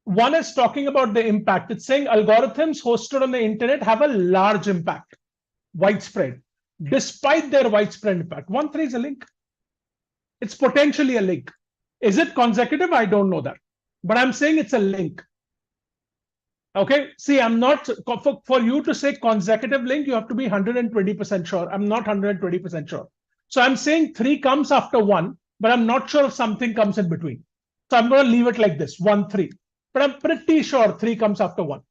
Speaker 1: 1 is talking about the impact. It's saying algorithms hosted on the internet have a large impact, widespread, despite their widespread impact. 1, 3 is a link. It's potentially a link. Is it consecutive? I don't know that. But I'm saying it's a link. Okay, see, I'm not, for you to say consecutive link, you have to be 120% sure. I'm not 120% sure. So I'm saying 3 comes after 1. but I'm not sure if something comes in between. So I'm going to leave it like this, 1, 3. But I'm pretty sure 3 comes after 1.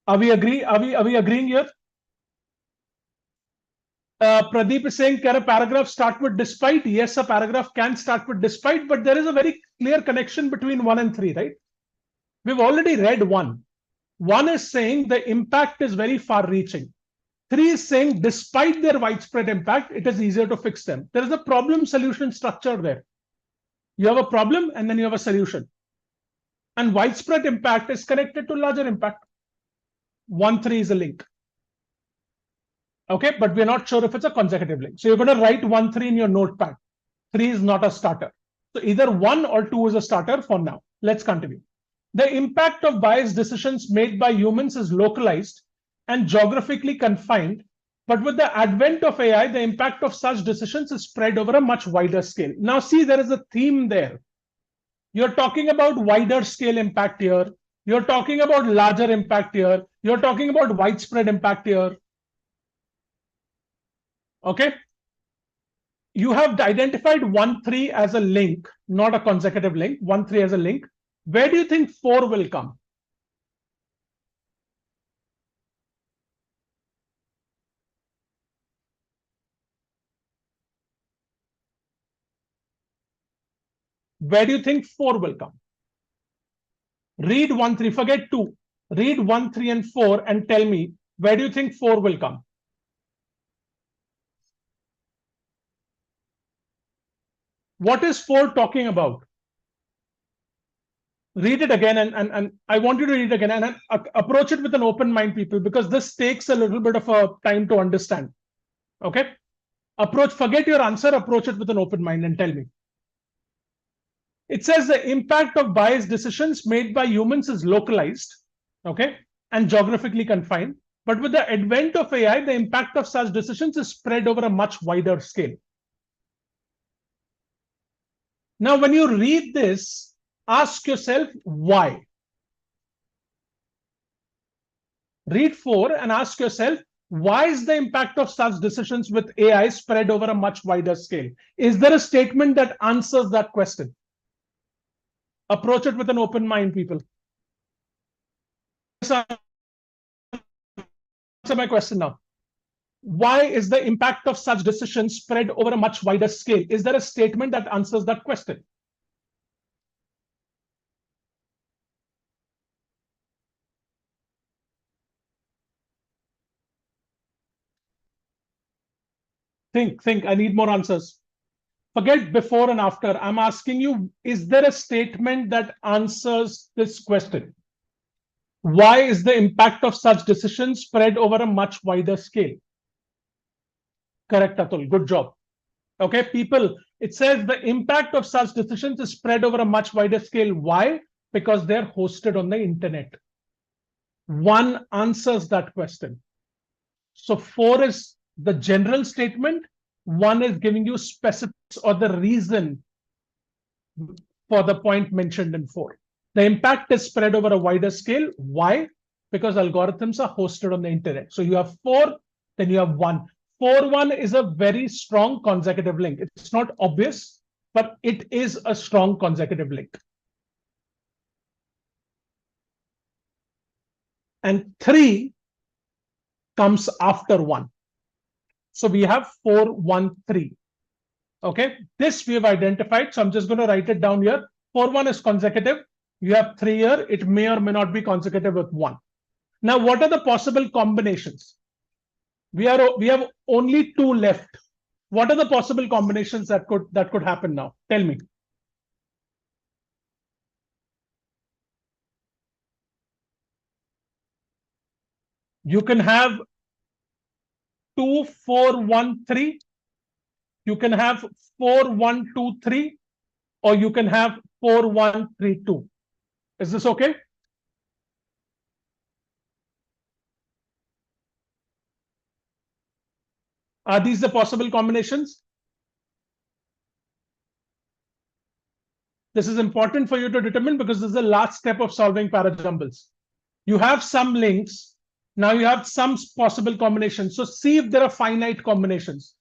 Speaker 1: Are we agreeing here? Pradeep is saying, can a paragraph start with despite? Yes, a paragraph can start with despite, but there is a very clear connection between 1 and 3, right? We've already read 1. 1 is saying the impact is very far reaching. 3 is saying despite their widespread impact, it is easier to fix them. There is a problem solution structure there. You have a problem and then you have a solution. And widespread impact is connected to larger impact. 1, 3 is a link. Okay, but we're not sure if it's a consecutive link. So you're going to write 1, 3 in your notepad. 3 is not a starter. So either 1 or 2 is a starter for now. Let's continue. The impact of biased decisions made by humans is localized and geographically confined. But with the advent of AI, the impact of such decisions is spread over a much wider scale. Now, see, there is a theme there. You're talking about wider scale impact here. You're talking about larger impact here. You're talking about widespread impact here. Okay. You have identified 1, 3 as a link, not a consecutive link. 1, 3 as a link. Where do you think 4 will come? Where do you think 4 will come? Read 1, 3, forget 2. Read 1, 3, and 4 and tell me, where do you think 4 will come? What is 4 talking about? Read it again, and I want you to read it again and approach it with an open mind, people, because this takes a little bit of a time to understand. Okay? Forget your answer, approach it with an open mind and tell me. It says the impact of biased decisions made by humans is localized, okay, and geographically confined. But with the advent of AI, the impact of such decisions is spread over a much wider scale. Now, when you read this, ask yourself why. Read 4 and ask yourself, why is the impact of such decisions with AI spread over a much wider scale? Is there a statement that answers that question? Approach it with an open mind, people. Answer my question now. Why is the impact of such decisions spread over a much wider scale? Is there a statement that answers that question? Think. I need more answers. Forget before and after. I'm asking you, is there a statement that answers this question? Why is the impact of such decisions spread over a much wider scale? Correct, Atul. Good job. Okay, people, it says the impact of such decisions is spread over a much wider scale. Why? Because they're hosted on the internet. 1 answers that question. So 4 is the general statement. 1 is giving you specifics or the reason for the point mentioned in 4. The impact is spread over a wider scale. Why? Because algorithms are hosted on the internet. So you have 4, then you have 1. 4, 1 is a very strong consecutive link. It's not obvious, but it is a strong consecutive link. And 3 comes after 1. So we have 4, 1, 3. Okay, this we have identified. So I'm just going to write it down here. 4, 1 is consecutive. You have 3 here. It may or may not be consecutive with 1. Now, what are the possible combinations? We have only 2 left. What are the possible combinations that could happen now? Tell me. You can have 2, 4, 1, 3. You can have 4, 1, 2, 3, or you can have 4, 1, 3, 2. Is this okay? Are these the possible combinations? This is important for you to determine because this is the last step of solving parajumbles. You have some links. Now you have some possible combinations. So see if there are finite combinations.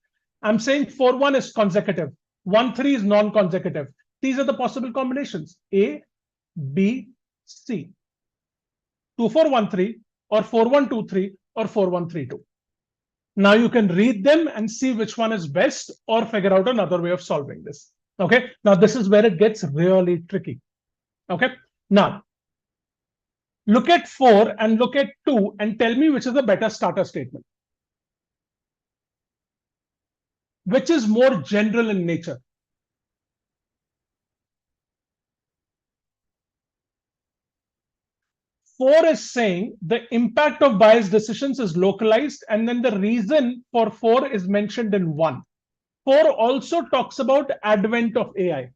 Speaker 1: I'm saying 4-1 is consecutive. 1-3 is non-consecutive. These are the possible combinations: A, B, C. 2-4-1-3 or 4-1-2-3 or 4-1-3-2. Now you can read them and see which one is best or figure out another way of solving this. Okay. Now this is where it gets really tricky. Okay. Now look at 4 and look at 2 and tell me which is the better starter statement. Which is more general in nature? Four is saying the impact of biased decisions is localized, and then the reason for 4 is mentioned in 1. 4 also talks about advent of AI.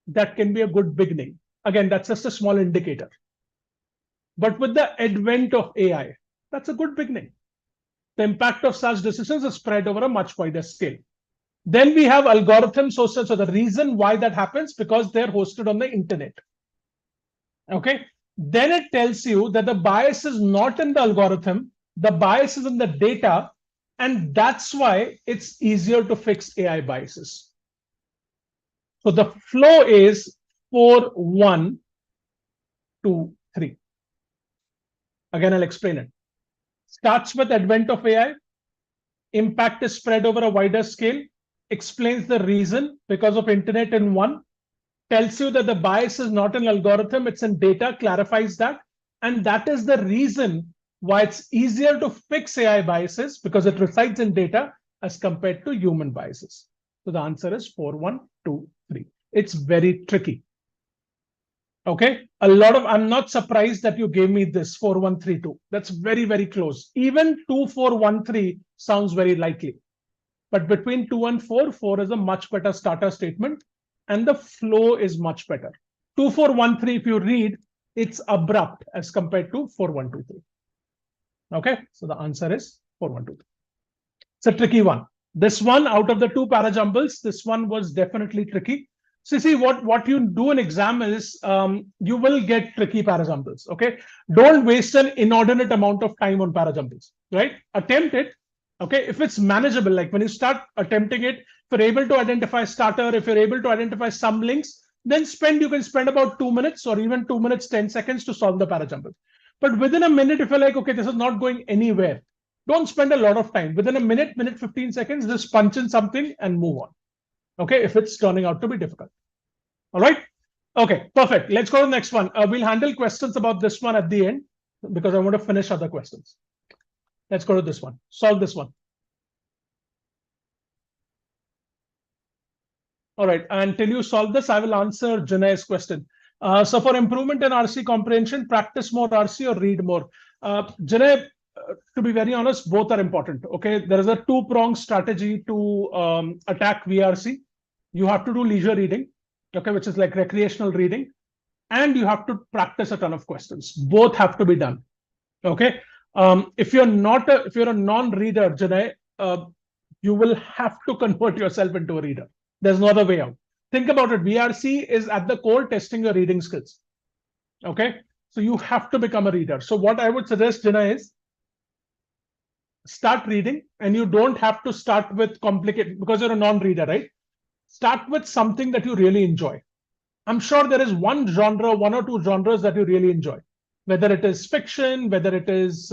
Speaker 1: That can be a good beginning. Again, that's just a small indicator. But with the advent of AI, that's a good beginning. The impact of such decisions is spread over a much wider scale. Then we have algorithms hosted. So the reason why that happens, because they're hosted on the internet. Okay. Then it tells you that the bias is not in the algorithm, the bias is in the data, and that's why it's easier to fix AI biases. So the flow is 4-1-2-3. Again, I'll explain it. Starts with advent of AI, impact is spread over a wider scale, explains the reason because of internet in 1, tells you that the bias is not an algorithm, it's in data, clarifies that. And that is the reason why it's easier to fix AI biases, because it resides in data as compared to human biases. So the answer is 4-1-2-3. It's very tricky. Okay, I'm not surprised that you gave me this 4-1-3-2. That's very, very close. Even 2-4-1-3 sounds very likely. But between 2 and 4, 4 is a much better starter statement, and the flow is much better. 2-4-1-3, if you read, it's abrupt as compared to 4-1-2-3. Okay, so the answer is 4-1-2-3. It's a tricky one. This one, out of the 2 parajumbles, this one was definitely tricky. So see, what you do in exam is you will get tricky parajumbles. Okay, don't waste an inordinate amount of time on parajumbles. Right, attempt it. Okay, if it's manageable, like when you start attempting it, if you're able to identify starter, if you're able to identify some links, then you can spend about 2 minutes or even 2 minutes 10 seconds to solve the parajumble. But within a minute, if you're like, okay, this is not going anywhere, don't spend a lot of time. Within a minute 15 seconds, just punch in something and move on. Okay, if it's turning out to be difficult. All right. Okay, perfect. Let's go to the next one. We'll handle questions about this one at the end because I want to finish other questions. Let's go to this one. Solve this one. All right. Until you solve this, I will answer Janay's question. So for improvement in RC comprehension, practice more RC or read more. Janay, to be very honest, both are important. Okay. There is a 2-pronged strategy to attack VRC. You have to do leisure reading, okay, which is like recreational reading, and you have to practice a ton of questions. Both have to be done. Okay. If you're a non-reader, Janay, you will have to convert yourself into a reader. There's no other way out. Think about it. VRC is at the core testing your reading skills. Okay. So you have to become a reader. So what I would suggest, Janay, is start reading, and you don't have to start with complicated because you're a non-reader, right? Start with something that you really enjoy. I'm sure there is one or two genres that you really enjoy, whether it is fiction, whether it is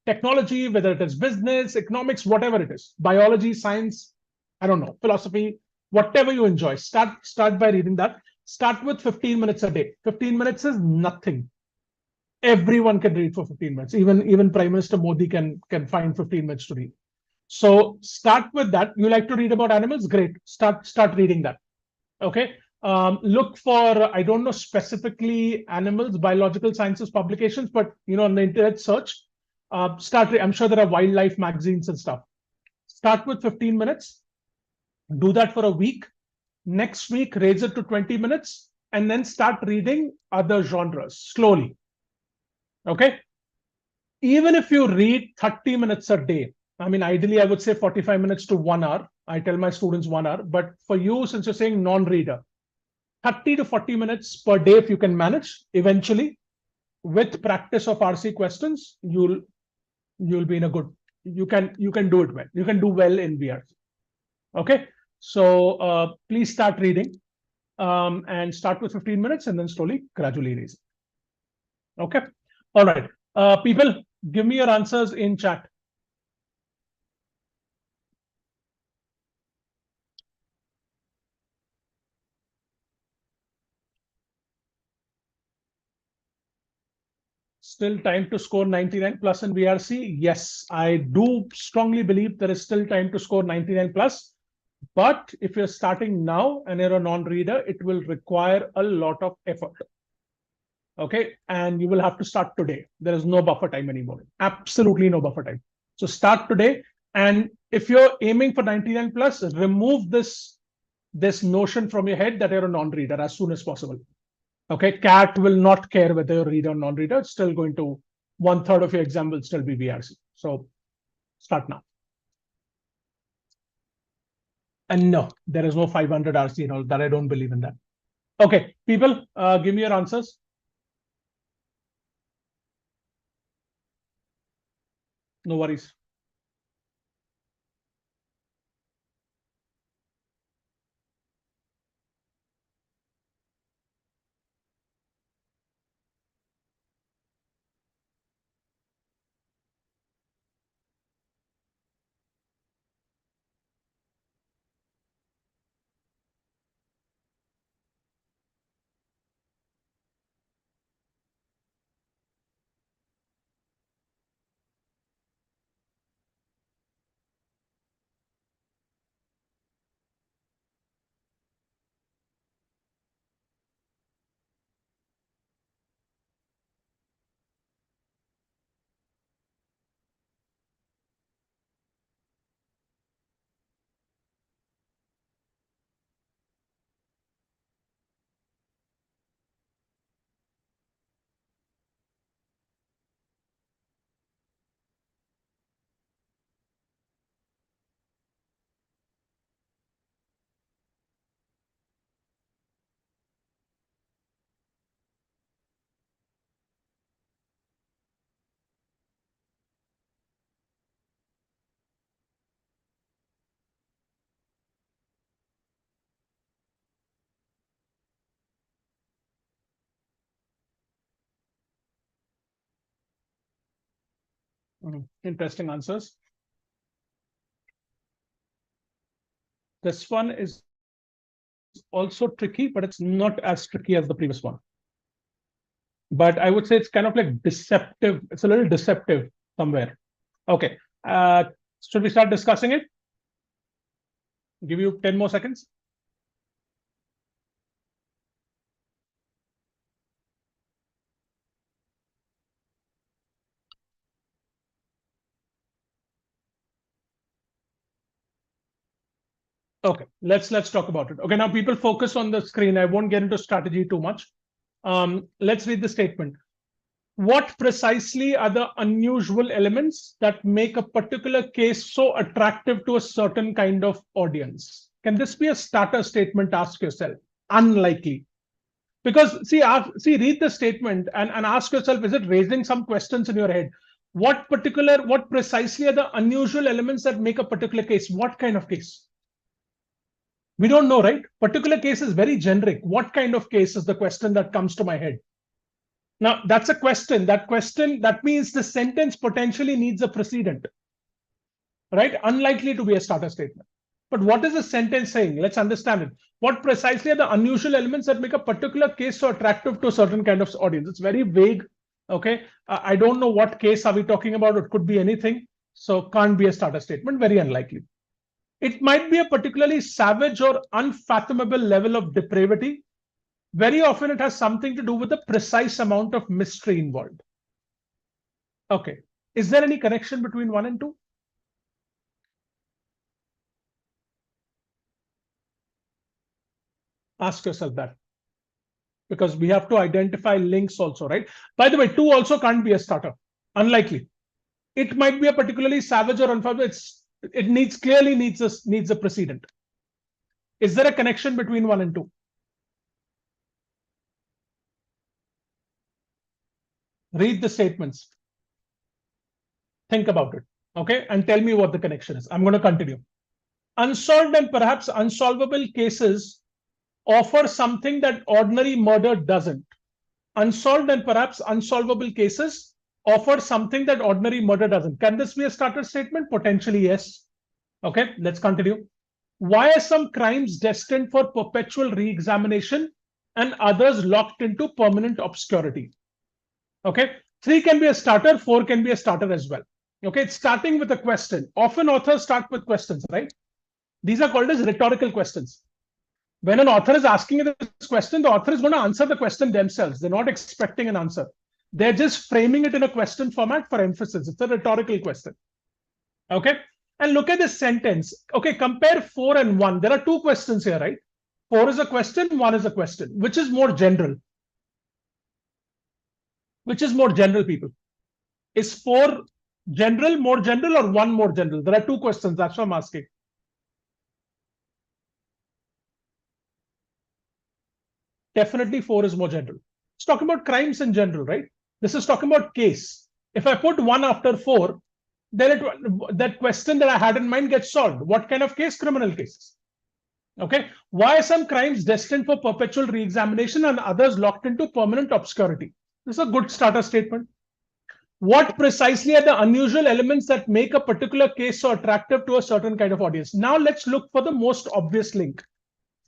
Speaker 1: technology, whether it is business, economics, whatever it is, biology, science, I don't know, philosophy, whatever you enjoy. Start by reading that. Start with 15 minutes a day. 15 minutes is nothing. Everyone can read for 15 minutes. Even Prime Minister Modi can find 15 minutes to read. So start with that. You like to read about animals? Great. Start reading that. Okay. Look for, I don't know specifically animals, biological sciences publications, but on the internet search, I'm sure there are wildlife magazines and stuff. Start with 15 minutes. Do that for a week. Next week, raise it to 20 minutes, and then start reading other genres slowly. Okay. Even if you read 30 minutes a day, I mean, ideally, I would say 45 minutes to 1 hour. I tell my students 1 hour, but for you, since you're saying non-reader, 30 to 40 minutes per day, if you can manage, eventually, with practice of RC questions, you'll be in a good, you can do it well. You can do well in VRC. Okay, so please start reading and start with 15 minutes and then slowly, gradually raise it. Okay, all right. People, give me your answers in chat. Still time to score 99 plus in VRC? Yes, I do strongly believe there is still time to score 99 plus. But if you're starting now and you're a non-reader, it will require a lot of effort. Okay, and you will have to start today. There is no buffer time anymore. Absolutely no buffer time. So start today. And if you're aiming for 99 plus, remove this notion from your head that you're a non-reader as soon as possible. Okay, CAT will not care whether you're reader or non-reader. It's still going to, 1/3 of your exam will still be VRC. So start now. And no, there is no 500 RC and all that. I don't believe in that. Okay, people, give me your answers. No worries. Interesting answers. This one is also tricky, but it's not as tricky as the previous one. But I would say it's kind of like deceptive. It's a little deceptive somewhere. Okay. Should we start discussing it? Give you 10 more seconds. Okay, let's talk about it. Okay, now people focus on the screen. I won't get into strategy too much. Let's read the statement. What precisely are the unusual elements that make a particular case so attractive to a certain kind of audience? Can this be a starter statement? Ask yourself. Unlikely. Because see, read the statement and ask yourself, is it raising some questions in your head? What precisely are the unusual elements that make a particular case? What kind of case? We don't know, right? Particular case is very generic. What kind of case is the question that comes to my head? Now, that's a question. That means the sentence potentially needs a precedent, right? Unlikely to be a starter statement. But what is the sentence saying? Let's understand it. What precisely are the unusual elements that make a particular case so attractive to a certain kind of audience? It's very vague. Okay. I don't know what case are we talking about. It could be anything. So can't be a starter statement. Very unlikely. It might be a particularly savage or unfathomable level of depravity. Very often it has something to do with the precise amount of mystery involved. Okay. Is there any connection between 1 and 2? Ask yourself that. Because we have to identify links also, right? By the way, 2 also can't be a starter. Unlikely. It might be a particularly savage or unfathomable. It clearly needs a precedent. Is there a connection between 1 and 2? Read the statements. Think about it. Okay. And tell me what the connection is. I'm going to continue. Unsolved and perhaps unsolvable cases offer something that ordinary murder doesn't. Unsolved and perhaps unsolvable cases offer something that ordinary murder doesn't. Can this be a starter statement? Potentially, yes. Okay, let's continue. Why are some crimes destined for perpetual re-examination and others locked into permanent obscurity? Okay, 3 can be a starter, 4 can be a starter as well. Okay, it's starting with a question. Often authors start with questions, right? These are called as rhetorical questions. When an author is asking this question, the author is going to answer the question themselves. They're not expecting an answer. They're just framing it in a question format for emphasis. It's a rhetorical question. Okay. And look at this sentence. Okay, compare 4 and 1. There are 2 questions here, right? 4 is a question, 1 is a question. Which is more general? Which is more general, people? Is 4 general, more general, or 1 more general? There are 2 questions. That's what I'm asking. Definitely 4 is more general. It's talking about crimes in general, right? This is talking about case. If I put 1 after 4, then that question that I had in mind gets solved. What kind of case? Criminal cases. Okay. Why are some crimes destined for perpetual re-examination and others locked into permanent obscurity? This is a good starter statement. What precisely are the unusual elements that make a particular case so attractive to a certain kind of audience? Now let's look for the most obvious link.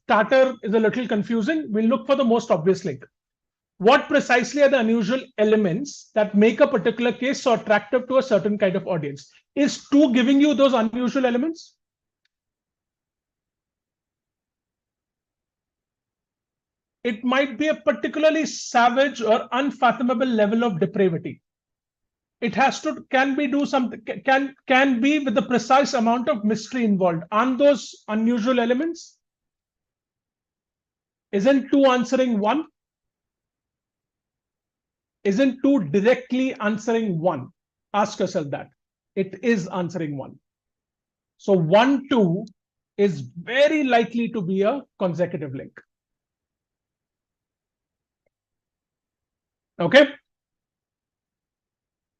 Speaker 1: Starter is a little confusing. We'll look for the most obvious link. What precisely are the unusual elements that make a particular case so attractive to a certain kind of audience? Is 2 giving you those unusual elements? It might be a particularly savage or unfathomable level of depravity. It has to can be with the precise amount of mystery involved. Aren't those unusual elements? Isn't 2 answering 1? Isn't 2 directly answering 1? Ask yourself that. It is answering 1. So 1, 2 is very likely to be a consecutive link. Okay.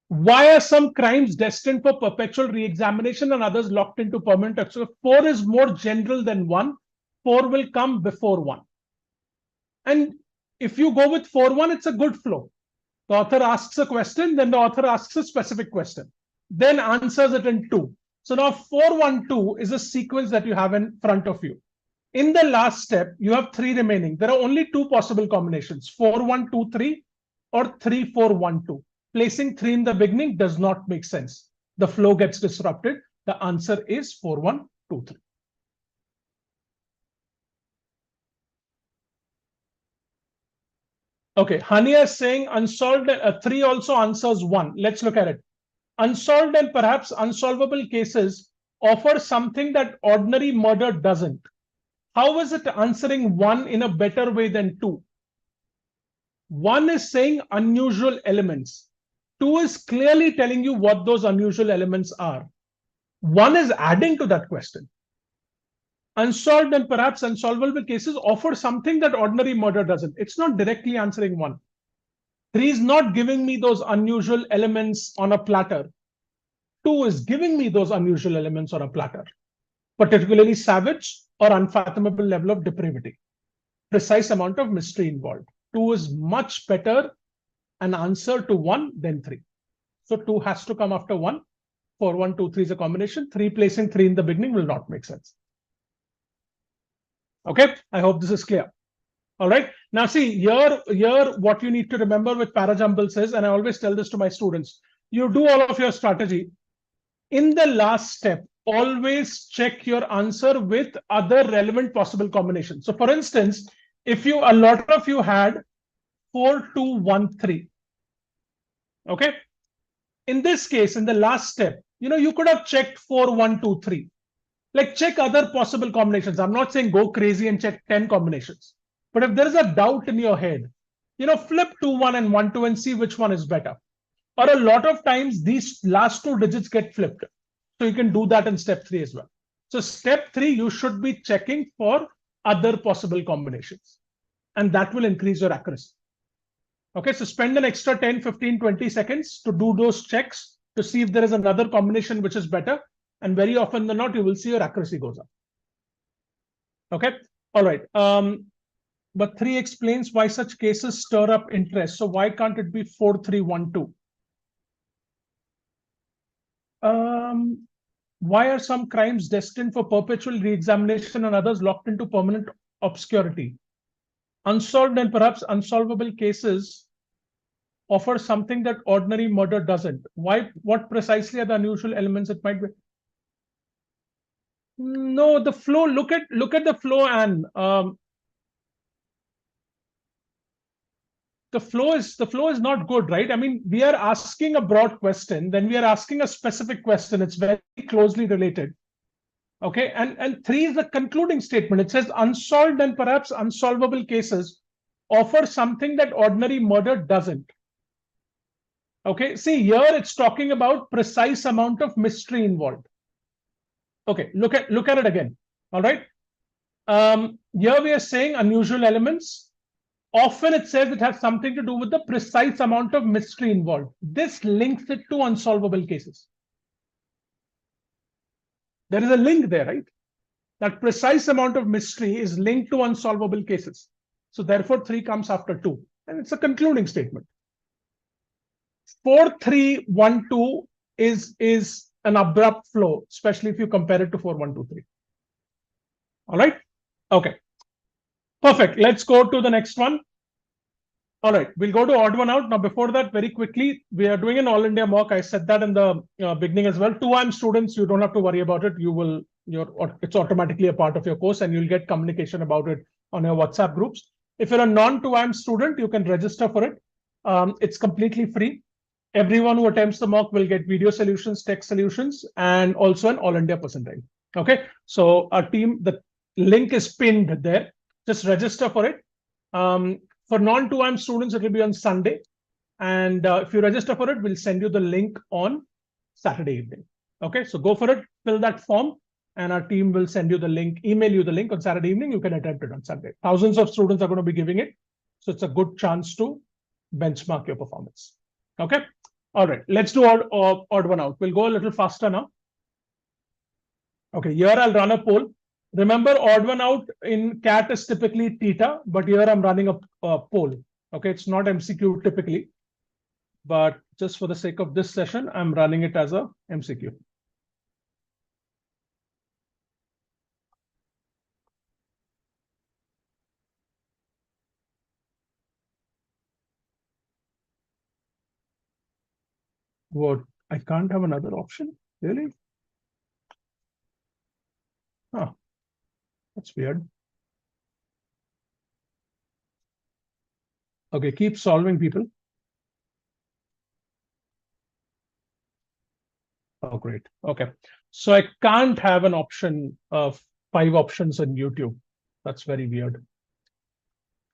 Speaker 1: Why are some crimes destined for perpetual re-examination and others locked into permanent obscurity? 4 is more general than 1. 4 will come before 1. And if you go with 4-1, it's a good flow. The author asks a question, then the author asks a specific question, then answers it in 2. So now 4-1-2 is a sequence that you have in front of you. In the last step, you have 3 remaining. There are only 2 possible combinations, 4-1-2-3 or 3-4-1-2. Placing 3 in the beginning does not make sense. The flow gets disrupted. The answer is 4-1-2-3. Okay, Hania is saying unsolved. 3 also answers 1. Let's look at it. Unsolved and perhaps unsolvable cases offer something that ordinary murder doesn't. How is it answering 1 in a better way than 2? 1 is saying unusual elements. 2 is clearly telling you what those unusual elements are. 1 is adding to that question. Unsolved and perhaps unsolvable cases offer something that ordinary murder doesn't. It's not directly answering 1. 3 is not giving me those unusual elements on a platter. 2 is giving me those unusual elements on a platter, particularly savage or unfathomable level of depravity, precise amount of mystery involved. 2 is much better an answer to 1 than 3. So 2 has to come after 1. 4-1-2-3 is a combination. 3 placing 3 in the beginning will not make sense. Okay, I hope this is clear. All right. Now see, here what you need to remember with parajumbles is, and I always tell this to my students, you do all of your strategy. In the last step, always check your answer with other relevant possible combinations. So for instance, if a lot of you had 4-2-1-3. Okay. In this case, in the last step, you could have checked 4-1-2-3. Like check other possible combinations. I'm not saying go crazy and check 10 combinations. But if there is a doubt in your head, flip 2-1 and 1-2 and see which one is better. Or a lot of times these last 2 digits get flipped. So you can do that in step 3 as well. So step 3, you should be checking for other possible combinations. And that will increase your accuracy. Okay, so spend an extra 10, 15, 20 seconds to do those checks to see if there is another combination which is better. And very often than not, you will see your accuracy goes up. Okay. All right. But 3 explains why such cases stir up interest. So why can't it be 4312? Why are some crimes destined for perpetual re-examination and others locked into permanent obscurity? Unsolved and perhaps unsolvable cases offer something that ordinary murder doesn't. Why? What precisely are the unusual elements it might be? No, the flow. Look at the flow, and the flow is not good, right? I mean, we are asking a broad question, then we are asking a specific question. It's very closely related. Okay, and 3 is the concluding statement. It says unsolved and perhaps unsolvable cases offer something that ordinary murder doesn't. Okay, see here it's talking about precise amount of mystery involved. Okay, look at it again. All right. Here we are saying unusual elements. Often it says it has something to do with the precise amount of mystery involved. This links it to unsolvable cases. There is a link there, right? That precise amount of mystery is linked to unsolvable cases. So therefore 3 comes after 2. And it's a concluding statement. 4312 is an abrupt flow, especially if you compare it to 4123. All right. Okay. Perfect. Let's go to the next one. All right, we'll go to odd one out. Now, before that, very quickly, we are doing an all India mock. I said that in the beginning as well. 2IIM students, you don't have to worry about it. It's automatically a part of your course, and you'll get communication about it on your WhatsApp groups. If you're a non-2IIM student, you can register for it. It's completely free. Everyone who attempts the mock will get video solutions, text solutions, and also an all India percentile. Okay, so our team, the link is pinned there. Just register for it. For non-2IIM students, it will be on Sunday. And if you register for it, we'll send you the link on Saturday evening. Okay, so go for it, fill that form, and our team will send you the link, email you the link on Saturday evening. You can attempt it on Sunday. Thousands of students are going to be giving it. So it's a good chance to benchmark your performance. Okay, all right, let's do odd one out. We'll go a little faster now. Okay, here I'll run a poll. Remember, odd one out in CAT is typically theta, but here I'm running a poll. Okay, it's not MCQ typically, but just for the sake of this session, I'm running it as a MCQ. What? I can't have another option? Really? Huh. That's weird. Okay, keep solving, people. Oh, great. Okay. So I can't have an option of 5 options on YouTube. That's very weird.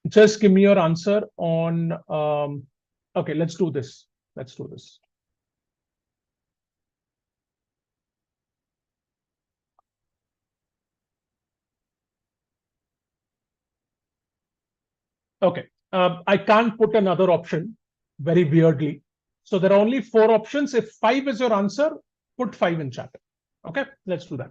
Speaker 1: Just give me your answer on, okay, let's do this. Let's do this. Okay, I can't put another option, very weirdly. So there are only 4 options. If 5 is your answer, put 5 in chat. Okay, let's do that.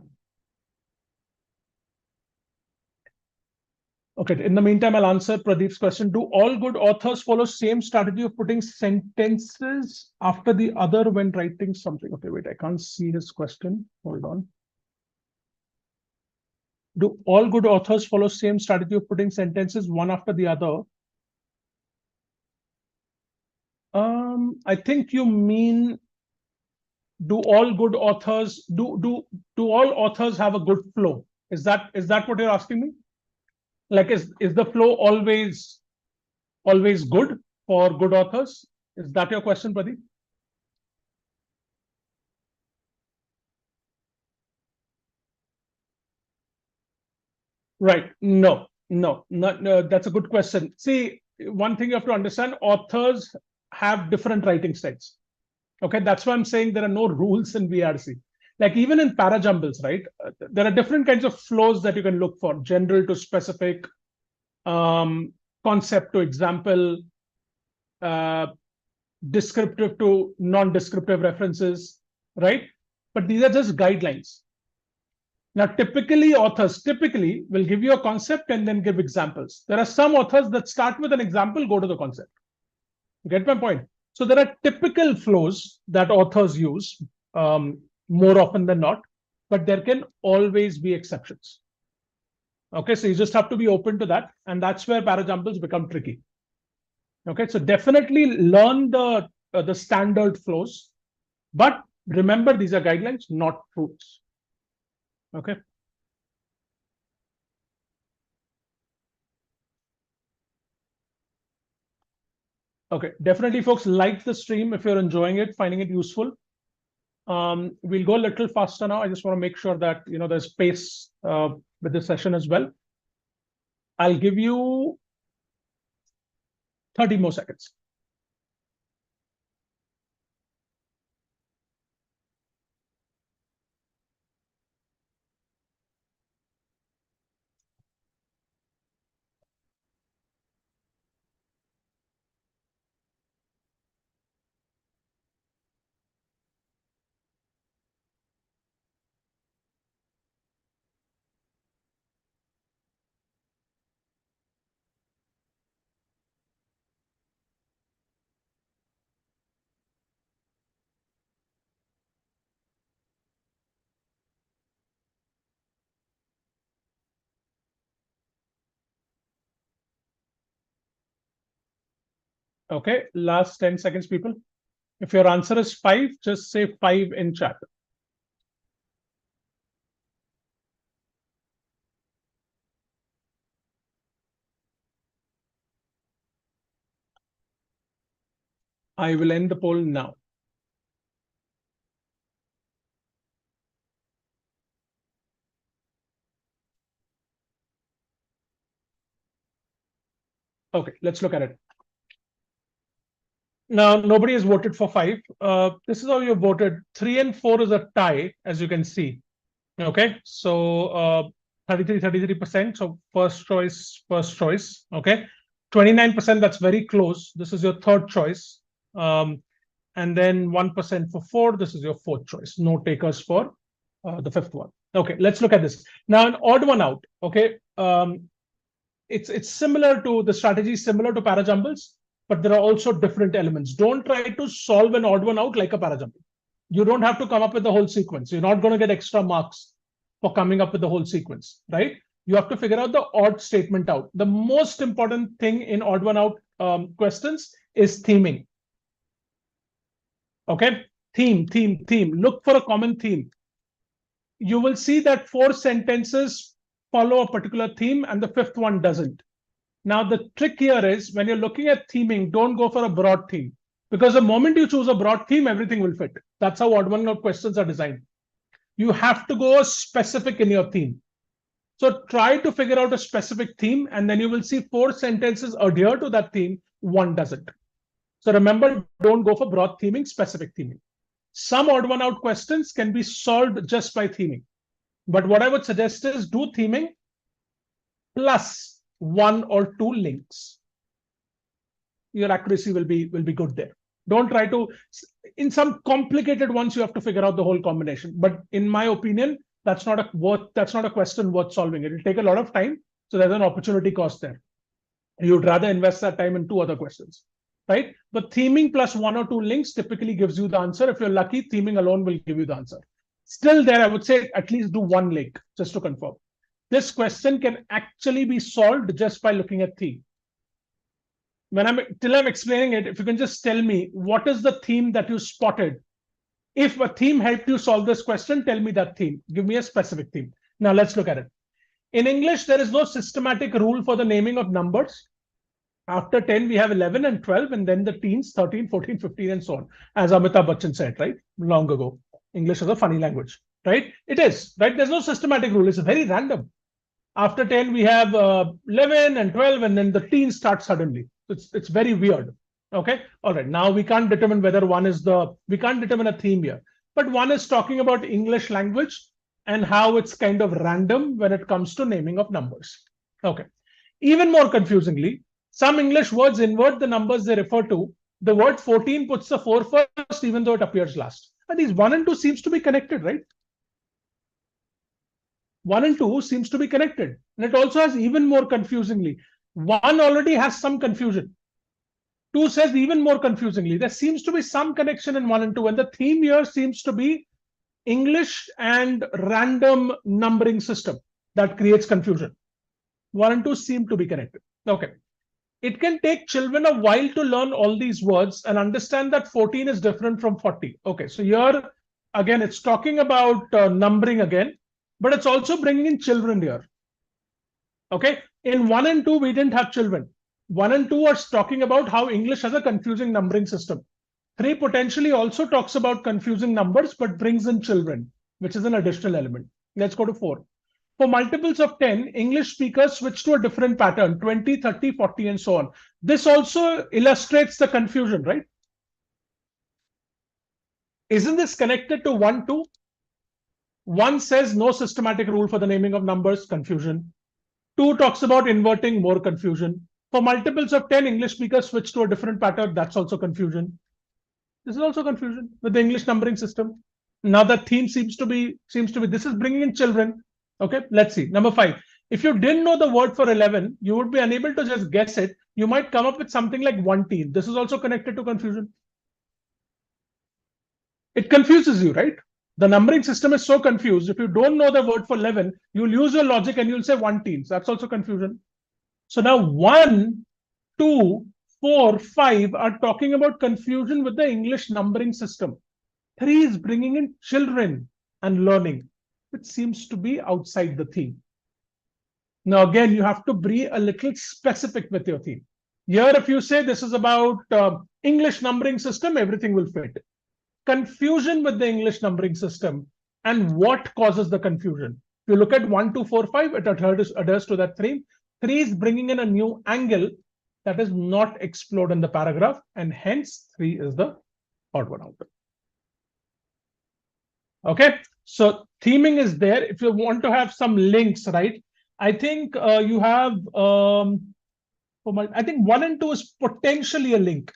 Speaker 1: Okay, in the meantime, I'll answer Pradeep's question. Do all good authors follow same strategy of putting sentences after the other when writing something? Okay, wait, I can't see his question. Hold on. Do all good authors follow same strategy of putting sentences one after the other? I think you mean, do all good authors do all authors have a good flow? Is that what you're asking me? Like, is the flow always good for good authors? Is that your question, Pradeep? Right. No, that's a good question. See, one thing you have to understand, authors have different writing styles. Okay, that's why I'm saying there are no rules in VRC. Like even in parajumbles, right? There are different kinds of flows that you can look for, general to specific, concept to example, descriptive to non-descriptive references, right? But these are just guidelines. Now, typically authors will give you a concept and then give examples. There are some authors that start with an example, go to the concept. You get my point? So there are typical flows that authors use more often than not, but there can always be exceptions. Okay, so you just have to be open to that, and that's where parajumbles become tricky. Okay, so definitely learn the standard flows, but remember these are guidelines, not rules. Okay. Okay, definitely, folks, like the stream if you're enjoying it, finding it useful. We'll go a little faster now. I just want to make sure that there's space with this session as well. I'll give you 30 more seconds. Okay, last 10 seconds, people. If your answer is 5, just say 5 in chat. I will end the poll now. Okay, let's look at it. Now, nobody has voted for 5. This is how you voted. 3 and 4 is a tie, as you can see. Okay, so 33%. So first choice. Okay, 29%. That's very close. This is your third choice. And then 1% for 4. This is your fourth choice. No takers for the fifth one. Okay, let's look at this. Now, an odd one out. Okay, it's similar to the strategy, similar to parajumbles, but there are also different elements. Don't try to solve an odd one out like a parajumble. You don't have to come up with the whole sequence. You're not going to get extra marks for coming up with the whole sequence, right? You have to figure out the odd statement out. The most important thing in odd one out questions is theming. Okay, theme. Look for a common theme. You will see that 4 sentences follow a particular theme and the fifth one doesn't. Now, the trick here is when you're looking at theming, don't go for a broad theme, because the moment you choose a broad theme, everything will fit. That's how odd one out questions are designed. You have to go specific in your theme. So try to figure out a specific theme, and then you will see 4 sentences adhere to that theme, 1 doesn't. So remember, don't go for broad theming, specific theming. Some odd one out questions can be solved just by theming. But what I would suggest is do theming plus 1 or 2 links. Your accuracy will be good there. Don't try to, in some complicated ones, you have to figure out the whole combination. But in my opinion, that's not a question worth solving. It will take a lot of time. So there's an opportunity cost there. You'd rather invest that time in 2 other questions, right? But theming plus 1 or 2 links typically gives you the answer. If you're lucky, theming alone will give you the answer. Still there, I would say at least do 1 link just to confirm. This question can actually be solved just by looking at theme. Till I'm explaining it, if you can just tell me what is the theme that you spotted. If a theme helped you solve this question, tell me that theme. Give me a specific theme. Now let's look at it. In English, there is no systematic rule for the naming of numbers. After 10, we have 11 and 12, and then the teens, 13, 14, 15, and so on. As Amitabh Bachchan said, right? Long ago. English is a funny language, right? It is, right? There's no systematic rule. It's very random. After 10, we have 11 and 12, and then the teens start suddenly. It's very weird. Okay. All right. Now we can't determine whether we can't determine a theme here, but one is talking about English language and how it's kind of random when it comes to naming of numbers. Okay. Even more confusingly, some English words invert the numbers they refer to. The word 14 puts the 4 first, even though it appears last. And these 1 and 2 seems to be connected, right? 1 and 2 seems to be connected. And it also has even more confusingly. 1 already has some confusion. 2 says even more confusingly. There seems to be some connection in 1 and 2. And the theme here seems to be English and random numbering system that creates confusion. 1 and 2 seem to be connected. Okay. It can take children a while to learn all these words and understand that 14 is different from 40. Okay, so here again, it's talking about numbering again, but it's also bringing in children here. Okay, in 1 and 2, we didn't have children. 1 and 2 are talking about how English has a confusing numbering system. 3 potentially also talks about confusing numbers, but brings in children, which is an additional element. Let's go to 4. For multiples of 10, English speakers switch to a different pattern, 20, 30, 40, and so on. This also illustrates the confusion, right? Isn't this connected to 1, 2? 1 says no systematic rule for the naming of numbers, confusion. 2 talks about inverting, more confusion. For multiples of 10, English speakers switch to a different pattern, that's also confusion. This is also confusion with the English numbering system. Now the theme seems to be this is bringing in children. Okay, let's see. Number 5. If you didn't know the word for 11, you would be unable to just guess it. You might come up with something like 1 teen. This is also connected to confusion. It confuses you, right? The numbering system is so confused. If you don't know the word for 11, you'll use your logic and you'll say 1 teens. That's also confusion. So now 1, 2, 4, 5 are talking about confusion with the English numbering system. 3 is bringing in children and learning, which seems to be outside the theme. Now, again, you have to be a little specific with your theme. Here, if you say this is about English numbering system, everything will fit. Confusion with the English numbering system and what causes the confusion. If you look at 1, 2, 4, 5, it adheres to that theme. 3 is bringing in a new angle that is not explored in the paragraph, and hence 3 is the odd one out. Okay, so theming is there. If you want to have some links, right? I think you have, I think 1 and 2 is potentially a link,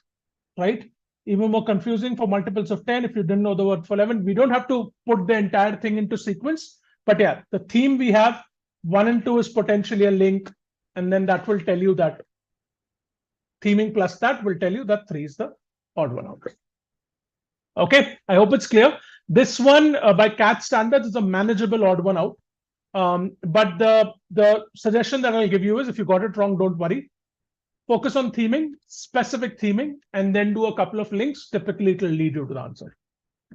Speaker 1: right? Even more confusing for multiples of 10. If you didn't know the word for 11, we don't have to put the entire thing into sequence. But yeah, the theme we have, 1 and 2 is potentially a link. And then that will tell you that theming plus that will tell you that 3 is the odd one out. Okay, I hope it's clear. This one by CAT standards is a manageable odd one out. But the suggestion that I'll give you is if you got it wrong, don't worry. Focus on theming, specific theming, and then do a couple of links. Typically, it will lead you to the answer.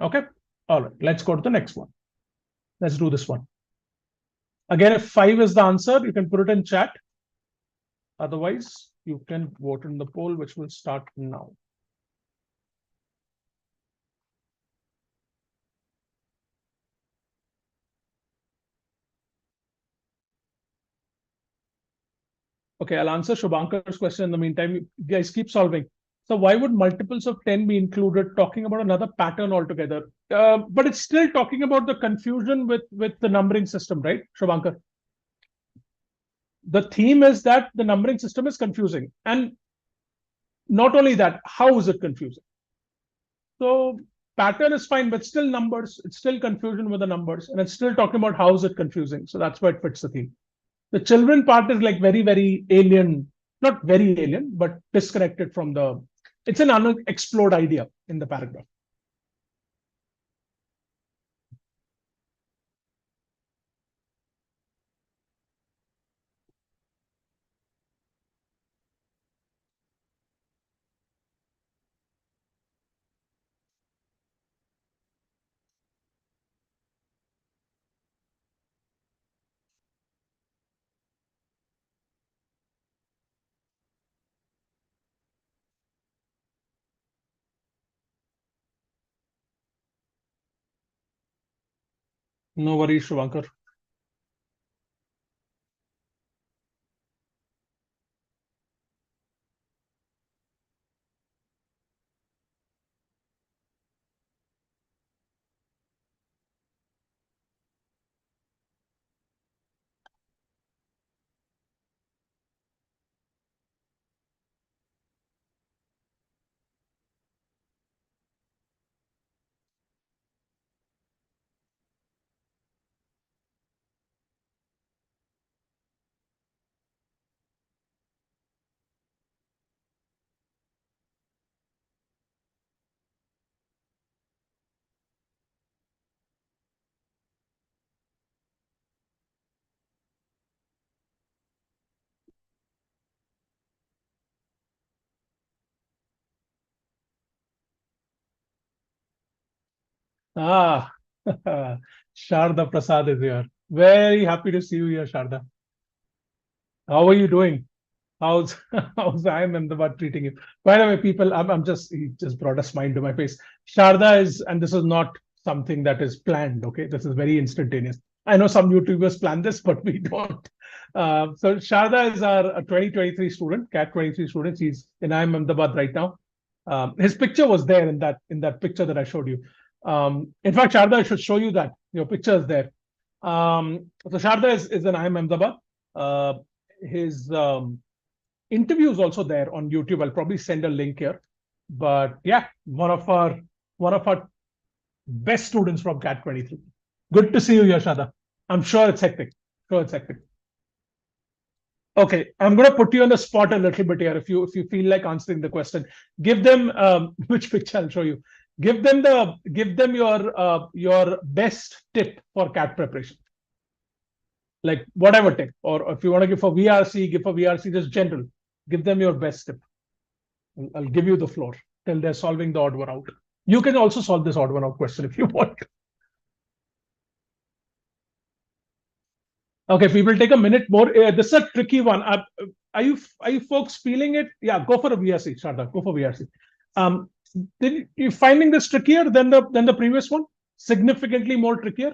Speaker 1: Okay. All right. Let's go to the next one. Let's do this one. Again, if 5 is the answer, you can put it in chat. Otherwise, you can vote in the poll, which will start now. Okay, I'll answer Shubhankar's question in the meantime. You guys keep solving. So why would multiples of 10 be included? Talking about another pattern altogether. But it's still talking about the confusion with the numbering system, right, Shubhankar? The theme is that the numbering system is confusing. And not only that, how is it confusing? So pattern is fine, but still numbers. It's still confusion with the numbers. And it's still talking about how is it confusing. So that's why it fits the theme. The children part is like very, very alien, not very alien, but disconnected from the, it's an unexplored idea in the paragraph. No worries, Shubhankar. Ah, Sharda Prasad is here. Very happy to see you here, Sharda. How are you doing? How's how's I'm Ahmedabad treating you? By the way, people, I'm just he just brought a smile to my face. Sharda is, and this is not something that is planned. Okay, this is very instantaneous. I know some YouTubers plan this, but we don't. So Sharda is our 2023 student, CAT 23 student. He's in IIM Ahmedabad right now. His picture was there in that picture that I showed you. In fact, Sharda, I should show you that your picture is there. So Sharda is in IIM Ahmedabad. His interview is also there on YouTube. I'll probably send a link here. But yeah, one of our best students from CAT 23. Good to see you, Yashada. I'm sure it's hectic. Sure, it's hectic. Okay, I'm going to put you on the spot a little bit here. If you feel like answering the question, give them which picture I'll show you. Give them your best tip for CAT preparation. Like whatever tip, or if you want to give for VRC, give for VRC, just general. Give them your best tip. I'll give you the floor till they're solving the odd one out. You can also solve this odd one out question if you want. Okay, if we will take a minute more. This is a tricky one. Are you folks feeling it? Yeah, go for a VRC, Sharda. Go for VRC. Did you finding this trickier than the previous one? Significantly more trickier?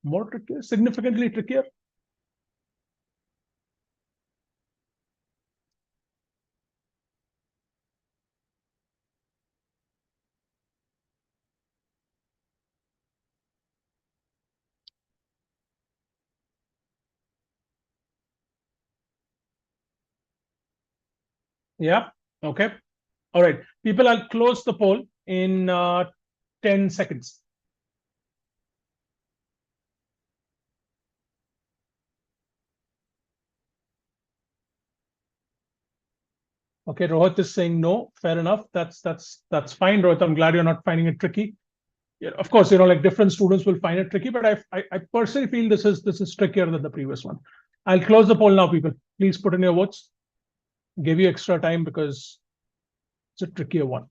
Speaker 1: More trickier? Significantly trickier? Yeah. Okay. All right. People, I'll close the poll in 10 seconds. Okay, Rohit is saying no. Fair enough. That's fine, Rohit. I'm glad you're not finding it tricky. Yeah, of course, like different students will find it tricky, but I personally feel this is trickier than the previous one. I'll close the poll now, people. Please put in your votes. Give you extra time because it's a trickier one.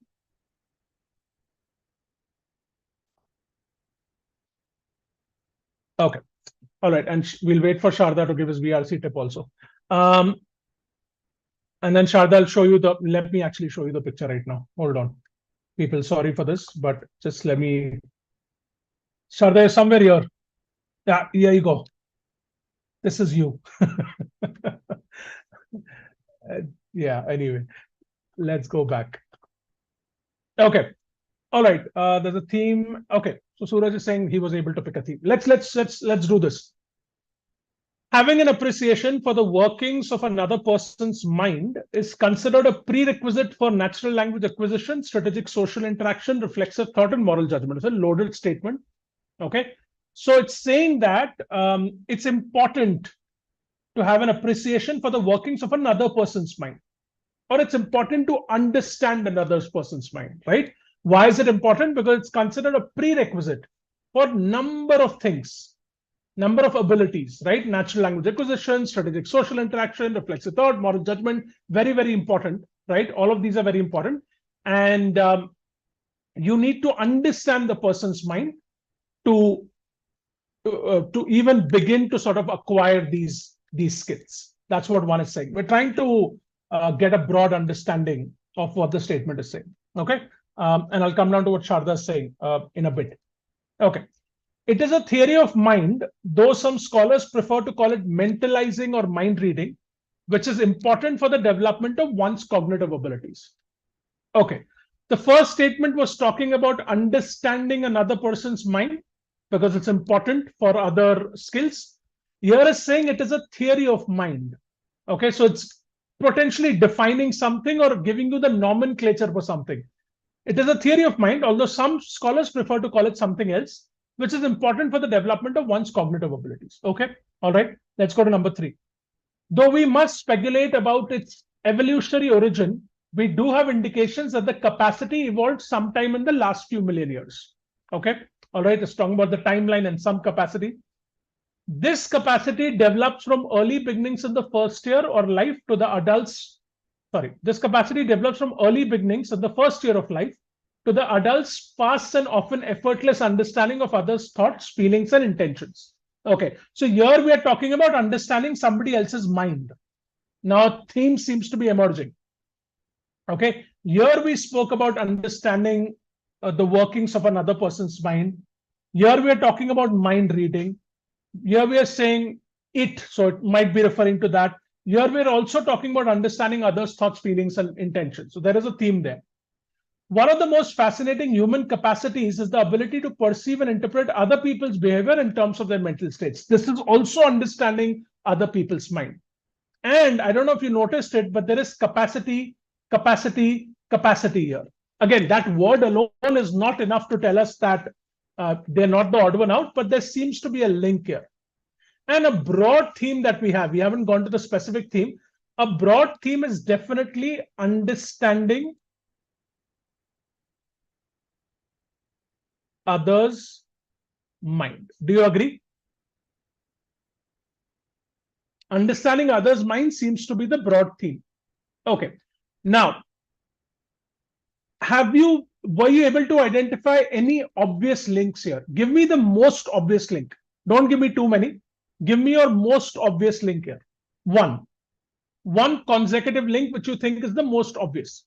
Speaker 1: Okay. All right. And we'll wait for Sharda to give his VRC tip also. And then Sharda, I'll show you let me actually show you the picture right now. Hold on. People, sorry for this, but just let me. Sharda is somewhere here. Yeah, here you go. This is you. Yeah, anyway, let's go back. Okay. All right. There's a theme. Okay. So Suraj is saying he was able to pick a theme. Let's do this. Having an appreciation for the workings of another person's mind is considered a prerequisite for natural language acquisition, strategic social interaction, reflexive thought, and moral judgment. It's a loaded statement. Okay. So it's saying that it's important to have an appreciation for the workings of another person's mind, or it's important to understand another person's mind, right? Why is it important? Because it's considered a prerequisite for number of things, number of abilities, right? Natural language acquisition, strategic social interaction, reflexive thought, moral judgment, very, very important, right? All of these are very important. And you need to understand the person's mind to even begin to sort of acquire these skills. That's what one is saying. We're trying to get a broad understanding of what the statement is saying. Okay. And I'll come down to what Sharda is saying in a bit. Okay. It is a theory of mind, though some scholars prefer to call it mentalizing or mind reading, which is important for the development of one's cognitive abilities. Okay. The first statement was talking about understanding another person's mind because it's important for other skills. Here is saying it is a theory of mind. Okay. So it's potentially defining something or giving you the nomenclature for something. It is a theory of mind, although some scholars prefer to call it something else, which is important for the development of one's cognitive abilities. Okay. All right. Let's go to number 3. Though we must speculate about its evolutionary origin, we do have indications that the capacity evolved sometime in the last few million years. Okay. All right. It's talking about the timeline and some capacity. This capacity develops from early beginnings in the first year or life to the adults. Sorry. This capacity develops from early beginnings in the first year of life to the adult's fast and often effortless understanding of others' thoughts, feelings, and intentions. Okay, so here we are talking about understanding somebody else's mind. Now, theme seems to be emerging. Okay, here we spoke about understanding the workings of another person's mind. Here we are talking about mind reading. Here we are saying it, so it might be referring to that. Here we're also talking about understanding others' thoughts, feelings, and intentions. So there is a theme there. One of the most fascinating human capacities is the ability to perceive and interpret other people's behavior in terms of their mental states. This is also understanding other people's mind. And I don't know if you noticed it, but there is capacity, capacity here. Again, that word alone is not enough to tell us that they're not the odd one out, but there seems to be a link here. And a broad theme that we haven't gone to the specific theme. A broad theme is definitely understanding others' mind. Do you agree? Understanding others' mind seems to be the broad theme. Okay. Now, were you able to identify any obvious links here? Give me the most obvious link. Don't give me too many. Give me your most obvious link here. One consecutive link which you think is the most obvious.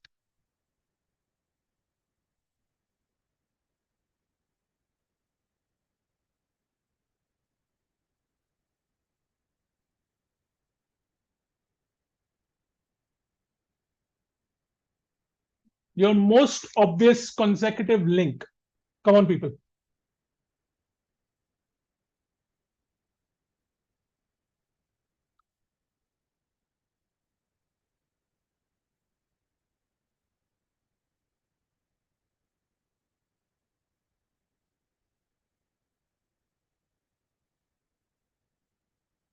Speaker 1: Your most obvious consecutive link. Come on, people.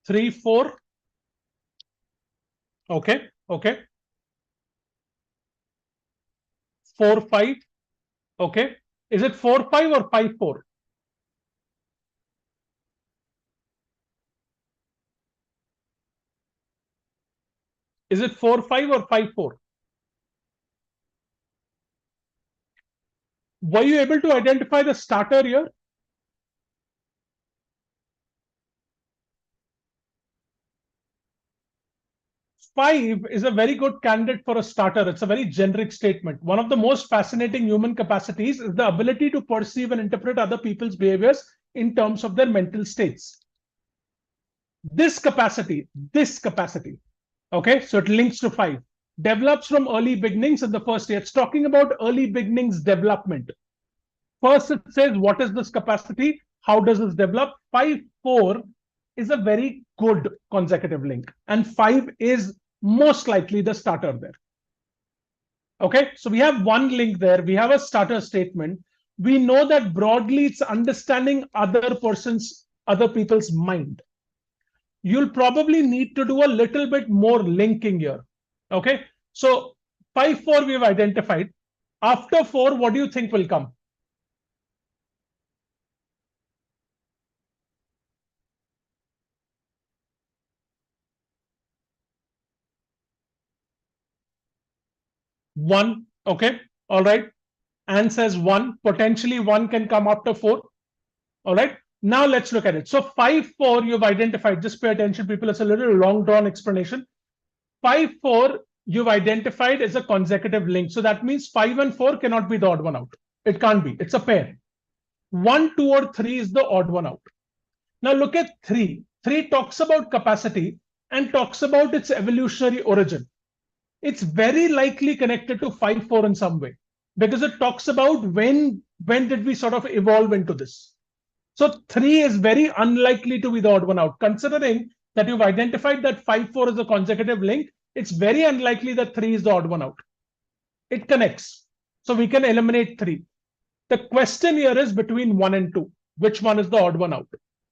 Speaker 1: Three, four. Okay. Okay. 4, 5. Okay. Is it 4, 5 or 5, 4? Is it 4, 5 or 5, 4? Were you able to identify the starter here? 5 is a very good candidate for a starter. It's a very generic statement. One of the most fascinating human capacities is the ability to perceive and interpret other people's behaviors in terms of their mental states. This capacity, okay, so it links to 5, develops from early beginnings in the first year. It's talking about early beginnings development. First, it says, what is this capacity? How does this develop? 5, 4 is a very good consecutive link. And 5 is most likely the starter there. Okay, so we have one link there. We have a starter statement. We know that broadly it's understanding other people's mind. You'll probably need to do a little bit more linking here. Okay, so 5, 4 we've identified. After 4, what do you think will come? One. Okay, all right. Anne says 1. Potentially 1 can come after 4. All right. Now let's look at it. So 5, 4 you've identified. Just pay attention, people. It's a little long drawn explanation. 5, 4 you've identified as a consecutive link. So that means 5 and 4 cannot be the odd one out. It can't be. It's a pair. 1, 2, or 3 is the odd one out. Now look at 3. 3 talks about capacity and talks about its evolutionary origin. It's very likely connected to 5, 4 in some way, because it talks about when did we sort of evolve into this. So 3 is very unlikely to be the odd one out. Considering that you've identified that 5, 4 is a consecutive link, it's very unlikely that 3 is the odd one out. It connects. So we can eliminate 3. The question here is between 1 and 2. Which one is the odd one out?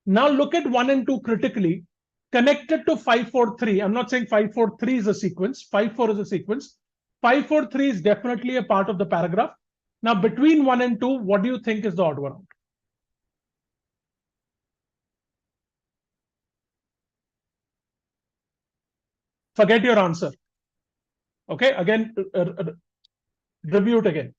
Speaker 1: Now look at 1 and 2 critically. Connected to 5, 4, 3. I'm not saying 5, 4, 3 is a sequence. 5, 4 is a sequence. 5, 4, 3 is definitely a part of the paragraph. Now, between 1 and 2, what do you think is the odd one out? Forget your answer. Okay, again, review it again.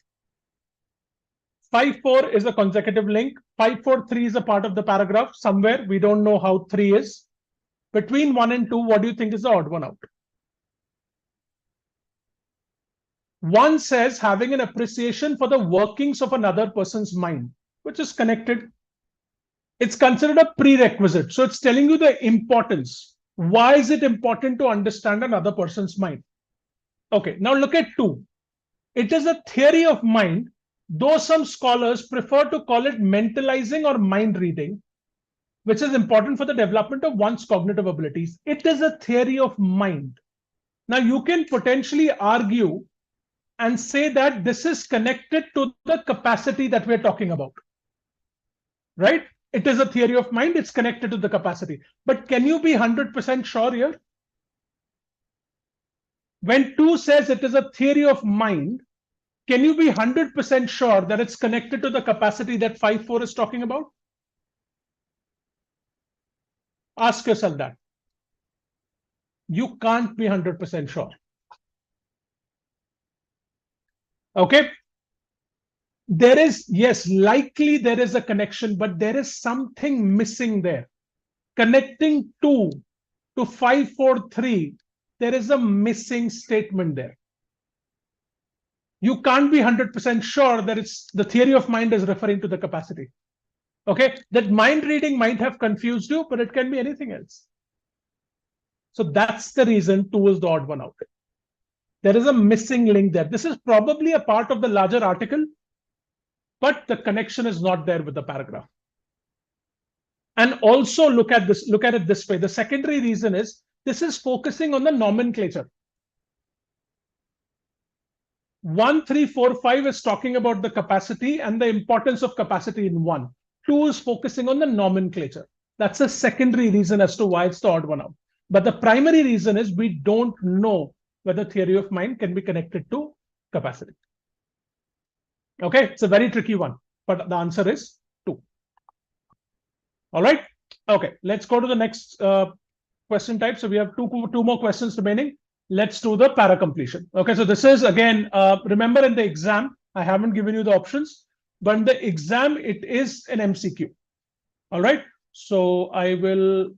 Speaker 1: 5-4 is a consecutive link. 5-4-3 is a part of the paragraph somewhere. We don't know how 3 is. Between 1 and 2, what do you think is the odd one out? 1 says having an appreciation for the workings of another person's mind, which is connected. It's considered a prerequisite. So it's telling you the importance. Why is it important to understand another person's mind? Okay, now look at 2. It is a theory of mind, though some scholars prefer to call it mentalizing or mind reading, which is important for the development of one's cognitive abilities. It is a theory of mind. Now, you can potentially argue and say that this is connected to the capacity that we're talking about, right? It is a theory of mind. It's connected to the capacity. But can you be 100% sure here? When 2 says it is a theory of mind, can you be 100% sure that it's connected to the capacity that 5-4 is talking about? Ask yourself that. You can't be 100% sure. Okay. There is, yes, likely there is a connection, but there is something missing there. Connecting 2 to 5-4-3, there is a missing statement there. You can't be 100% sure that it's the theory of mind is referring to the capacity. Okay, that mind reading might have confused you, but it can be anything else. So that's the reason 2 is the odd one out. There is a missing link there. This is probably a part of the larger article, but the connection is not there with the paragraph. And also look at it this way. The secondary reason is this is focusing on the nomenclature. 1, 3, 4, 5 is talking about the capacity and the importance of capacity in 1. 2 is focusing on the nomenclature. That's a secondary reason as to why it's the odd one out. But the primary reason is we don't know whether theory of mind can be connected to capacity. Okay, it's a very tricky one, but the answer is 2. All right. Okay, let's go to the next question type. So we have two more questions remaining. Let's do the para completion. Okay, so this is again, remember in the exam, I haven't given you the options, but in the exam, it is an MCQ. All right, so I will.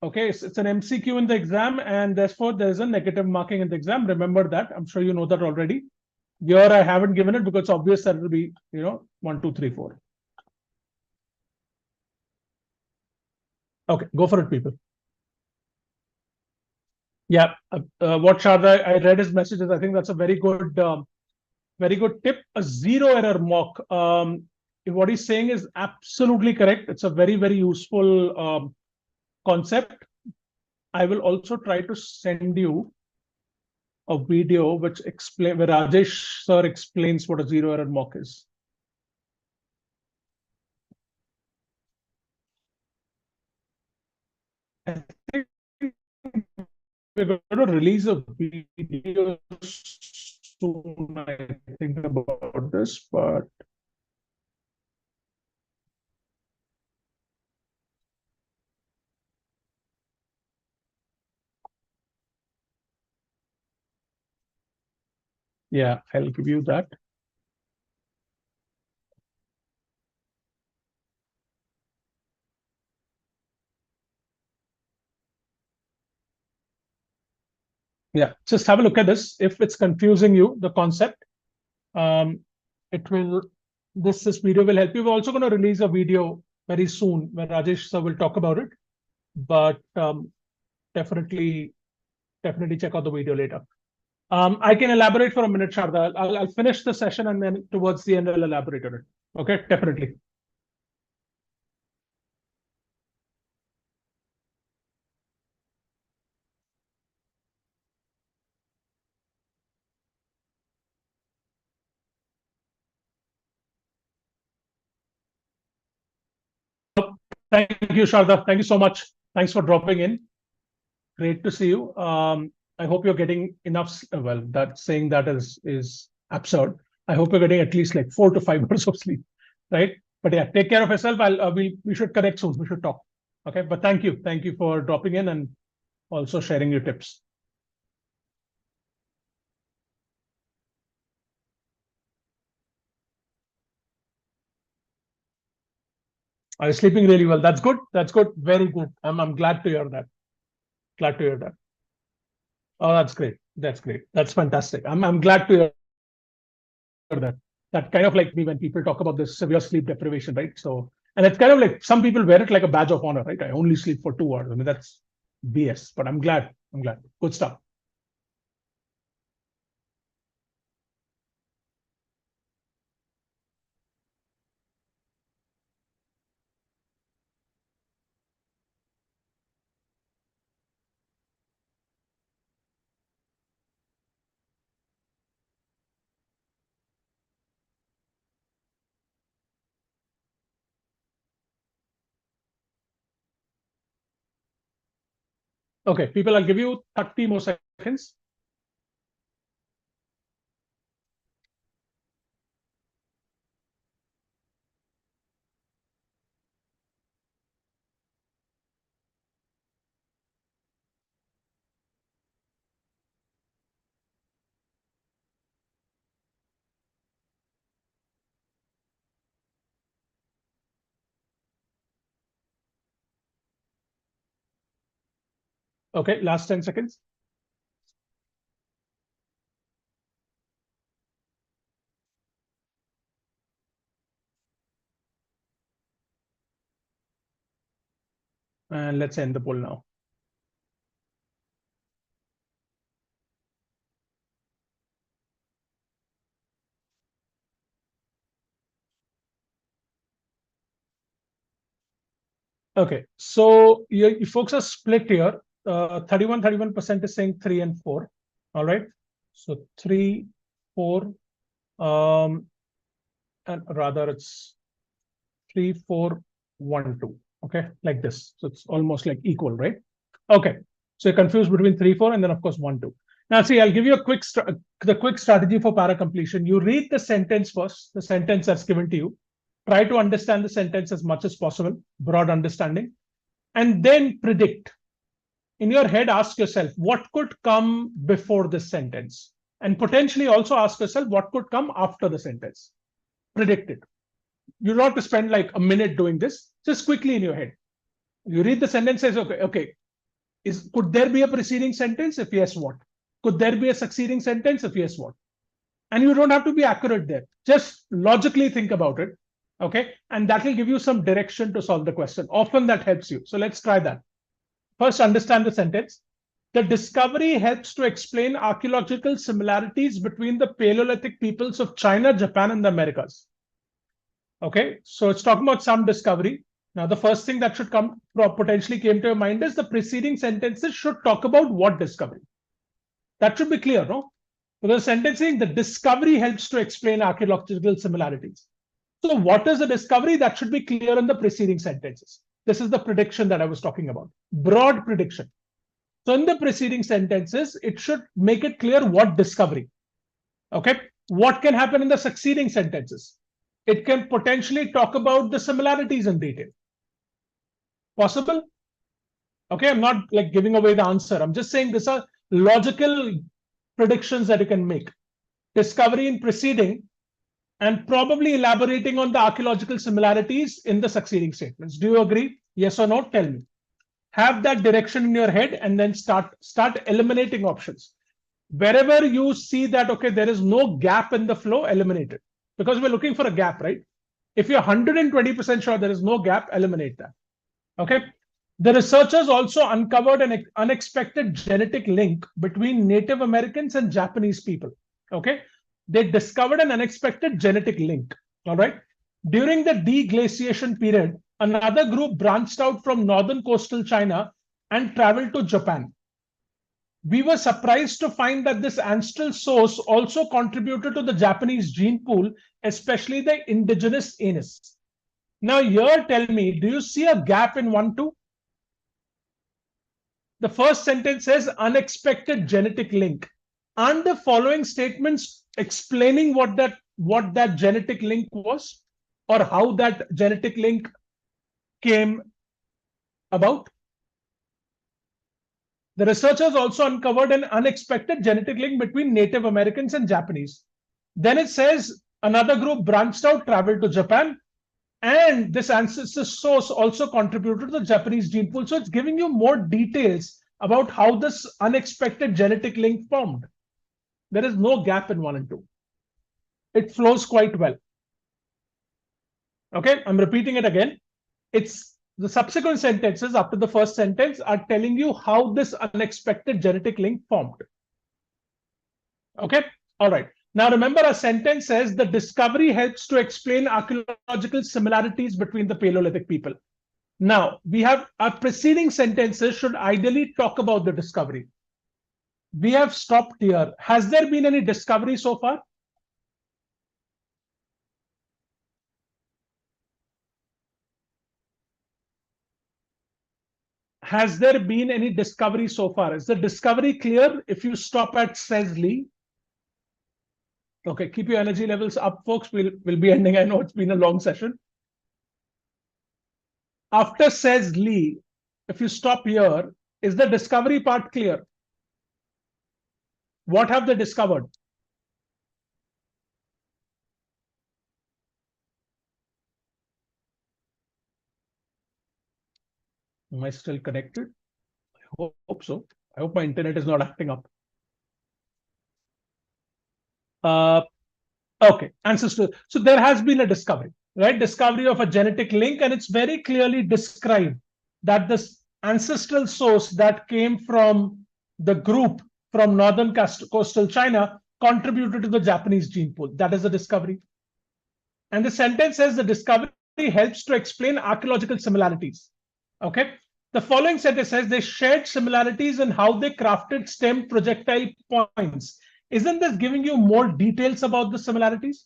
Speaker 1: Okay, it's an MCQ in the exam, and therefore there's a negative marking in the exam. Remember that. I'm sure you know that already. Here I haven't given it because it's obvious that it will be, 1, 2, 3, 4. Okay, go for it, people. Yeah, what Sharda, I read his messages. I think that's a very good tip. A zero error mock. What he's saying is absolutely correct. It's a very, very useful concept. I will also try to send you a video where Rajesh sir explains what a zero error mock is. I think we're going to release a video soon, I think, about this, but yeah, I'll give you that. Yeah, just have a look at this. If it's confusing you, the concept, this video will help you. We're also going to release a video very soon where Rajesh sir will talk about it, but definitely check out the video later. I can elaborate for a minute, Sharda. I'll finish the session and then towards the end I'll elaborate on it. Okay, definitely. Thank you, Sharda. Thank you so much. Thanks for dropping in. Great to see you. I hope you're getting enough. Well, that saying that is absurd. I hope you're getting at least like 4 to 5 hours of sleep, right? But yeah, take care of yourself. We should connect soon. We should talk. Okay, but thank you for dropping in and also sharing your tips. Are you sleeping really well? That's good. That's good. Very good. I'm glad to hear that. Glad to hear that. Oh, that's great. That's great. That's fantastic. I'm glad to hear that. That kind of like me when people talk about this severe sleep deprivation, right? So, and it's kind of like some people wear it like a badge of honor, right? I only sleep for 2 hours. I mean, that's BS, but I'm glad. I'm glad. Good stuff. Okay, people, I'll give you 30 more seconds. Okay, last 10 seconds. And let's end the poll now. Okay, so you folks are split here. 31% is saying 3 and 4. All right. So 3, 4, and rather it's 3, 4, 1, 2. Okay, like this. So it's almost like equal, right? Okay. So you're confused between 3, 4, and then of course 1, 2. Now, see, I'll give you a quick strategy for para completion. You read the sentence first, the sentence that's given to you. Try to understand the sentence as much as possible, broad understanding, and then predict. In your head, ask yourself, what could come before this sentence? And potentially also ask yourself, what could come after the sentence? Predict it. You don't have to spend like a minute doing this, just quickly in your head. You read the sentence, says, okay, could there be a preceding sentence? If yes, what? Could there be a succeeding sentence? If yes, what? And you don't have to be accurate there. Just logically think about it. Okay. And that will give you some direction to solve the question. Often that helps you. So let's try that. First, understand the sentence. The discovery helps to explain archaeological similarities between the Paleolithic peoples of China, Japan, and the Americas. Okay. So it's talking about some discovery. Now, the first thing that should come potentially came to your mind is the preceding sentences should talk about what discovery. That should be clear, no? So the sentence saying the discovery helps to explain archaeological similarities. So what is the discovery? That should be clear in the preceding sentences. This is the prediction that I was talking about. Broad prediction. So in the preceding sentences, it should make it clear what discovery. Okay. What can happen in the succeeding sentences? It can potentially talk about the similarities in detail. Possible? Okay, I'm not like giving away the answer. I'm just saying these are logical predictions that you can make. Discovery in preceding and probably elaborating on the archaeological similarities in the succeeding statements. Do you agree? Yes or no? Tell me. Have that direction in your head and then start eliminating options. Wherever you see that, okay, there is no gap in the flow, eliminate it. Because we're looking for a gap, right? If you're 120% sure there is no gap, eliminate that. Okay. The researchers also uncovered an unexpected genetic link between Native Americans and Japanese people. Okay. They discovered an unexpected genetic link. All right. During the deglaciation period, another group branched out from northern coastal China and traveled to Japan. We were surprised to find that this ancestral source also contributed to the Japanese gene pool, especially the indigenous anus. Now, here, tell me, do you see a gap in 1, 2? The first sentence says unexpected genetic link. Aren't the following statements explaining what that genetic link was or how that genetic link came about? The researchers also uncovered an unexpected genetic link between Native Americans and Japanese. Then it says another group branched out, traveled to Japan. And this ancestor source also contributed to the Japanese gene pool. So it's giving you more details about how this unexpected genetic link formed. There is no gap in 1 and 2. It flows quite well. Okay, I'm repeating it again. It's the subsequent sentences after the first sentence are telling you how this unexpected genetic link formed. Okay, all right. Now remember, a sentence says the discovery helps to explain archaeological similarities between the Paleolithic people. Now, we have our preceding sentences should ideally talk about the discovery. We have stopped here. Has there been any discovery so far? Has there been any discovery so far? Is the discovery clear if you stop at says Lee? Okay, keep your energy levels up, folks. We'll be ending. I know it's been a long session. After says Lee, if you stop here, is the discovery part clear? What have they discovered? Am I still connected? I hope so. I hope my internet is not acting up. Uh, okay, answers to. So there has been a discovery, right? Discovery of a genetic link, and it's very clearly described that this ancestral source that came from the group from northern coastal China contributed to the Japanese gene pool. That is a discovery. And the sentence says the discovery helps to explain archaeological similarities. Okay. The following sentence says they shared similarities in how they crafted STEM projectile points. Isn't this giving you more details about the similarities?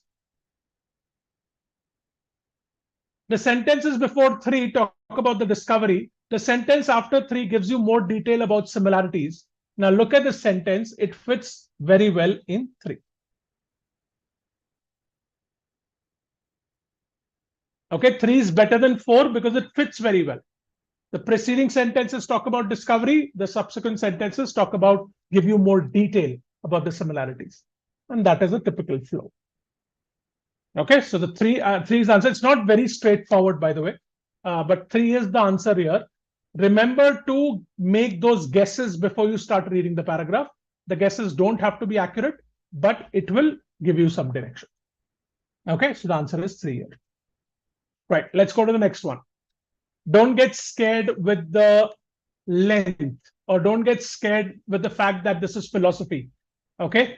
Speaker 1: The sentences before 3 talk about the discovery. The sentence after 3 gives you more detail about similarities. Now look at the sentence. It fits very well in 3. Okay, 3 is better than 4 because it fits very well. The preceding sentences talk about discovery. The subsequent sentences talk about, give you more detail about the similarities. And that is a typical flow. Okay, so the three is answer. It's not very straightforward, by the way, but 3 is the answer here. Remember to make those guesses before you start reading the paragraph. The guesses don't have to be accurate, but it will give you some direction. Okay, so the answer is 3 here. Right, let's go to the next one. Don't get scared with the length, or don't get scared with the fact that this is philosophy. Okay,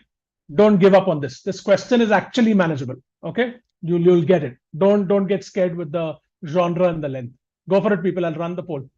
Speaker 1: don't give up on this. This question is actually manageable. Okay, you'll get it. Don't get scared with the genre and the length. Go for it, people. I'll run the poll.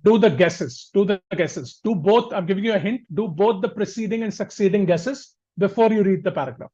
Speaker 1: Do the guesses. Do the guesses. Do both. I'm giving you a hint. Do both the preceding and succeeding guesses before you read the paragraph.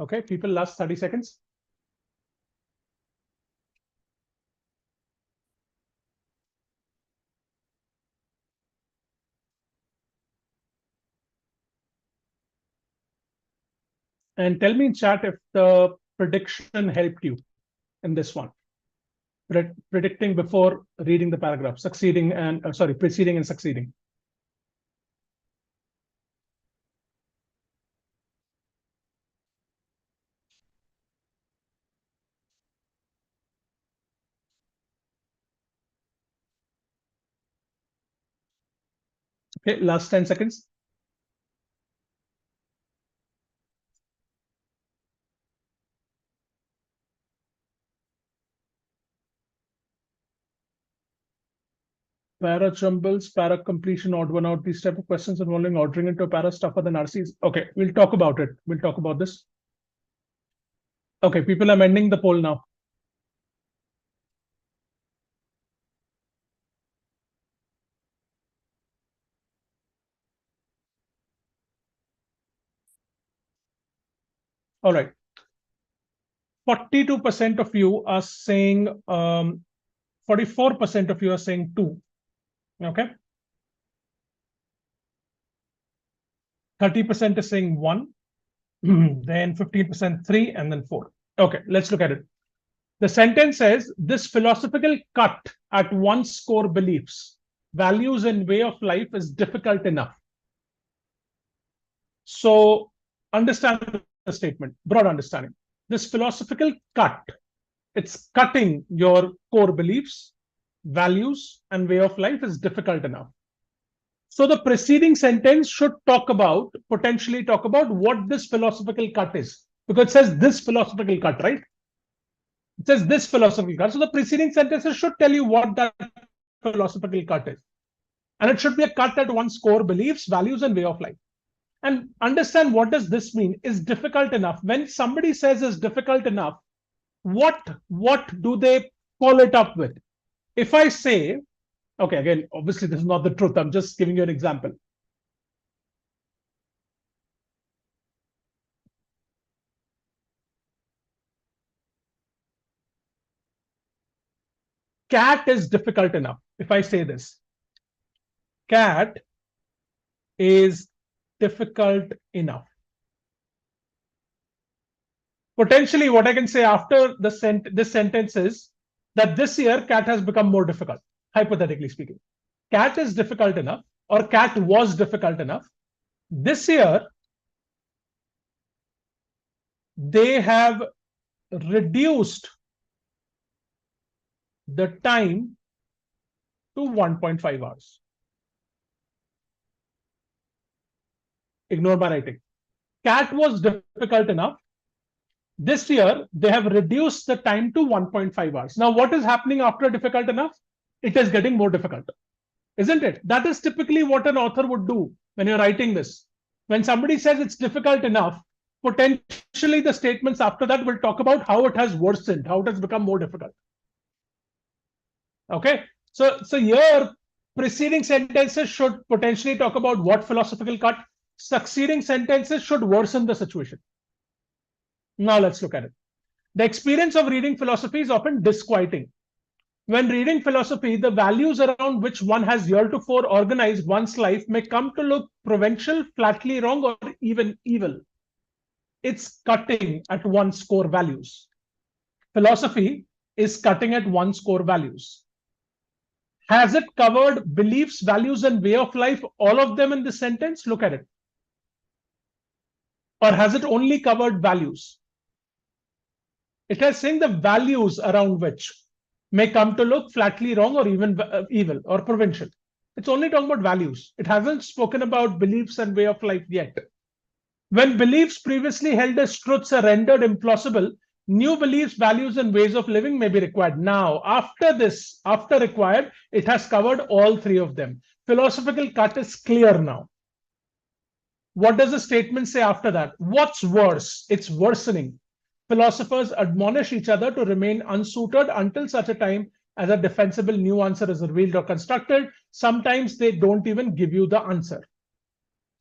Speaker 1: Okay, people, last 30 seconds. And tell me in chat if the prediction helped you in this one. Predicting before reading the paragraph, succeeding and preceding and succeeding. Okay, last 10 seconds. Para jumbles, para completion, odd one out, these type of questions involving ordering into a para tougher than RCs. Okay, we'll talk about it. We'll talk about this. Okay, people, I'm ending the poll now. All right. 42% of you are saying 44% of you are saying 2. Okay. 30% is saying 1. Then 15% 3, and then 4. Okay, let's look at it. The sentence says, this philosophical cut at one's core beliefs, values, and way of life is difficult enough. So understand the statement, broad understanding. This philosophical cut, it's cutting your core beliefs, values, and way of life is difficult enough. So the preceding sentence should potentially talk about what this philosophical cut is, because it says this philosophical cut, right? It says this philosophical cut. So the preceding sentences should tell you what that philosophical cut is. And it should be a cut at one's core beliefs, values, and way of life. And understand, what does this mean? Is difficult enough. When somebody says is difficult enough, what do they follow it up with? If I say, okay, again, obviously this is not the truth. I'm just giving you an example. CAT is difficult enough. If I say this, CAT is difficult enough. Potentially, what I can say after this sentence is that this year CAT has become more difficult, hypothetically speaking. CAT is difficult enough, or CAT was difficult enough. This year, they have reduced the time to 1.5 hours. Ignore my writing. CAT was difficult enough. This year, they have reduced the time to 1.5 hours. Now, what is happening after difficult enough? It is getting more difficult, isn't it? That is typically what an author would do when you're writing this. When somebody says it's difficult enough, potentially the statements after that will talk about how it has worsened, how it has become more difficult. Okay, so your preceding sentences should potentially talk about what philosophical cut. Succeeding sentences should worsen the situation. Now let's look at it. The experience of reading philosophy is often disquieting. When reading philosophy, the values around which one has heretofore organized one's life may come to look provincial, flatly wrong, or even evil. It's cutting at one's core values. Philosophy is cutting at one's core values. Has it covered beliefs, values, and way of life, all of them in this sentence? Look at it. Or has it only covered values? It is saying the values around which may come to look flatly wrong or even evil or provincial. It's only talking about values. It hasn't spoken about beliefs and way of life yet. When beliefs previously held as truths are rendered implausible, new beliefs, values, and ways of living may be required. Now, after required, it has covered all three of them. Philosophical cut is clear now. What does the statement say after that? What's worse? It's worsening. Philosophers admonish each other to remain unsuited until such a time as a defensible new answer is revealed or constructed. Sometimes they don't even give you the answer.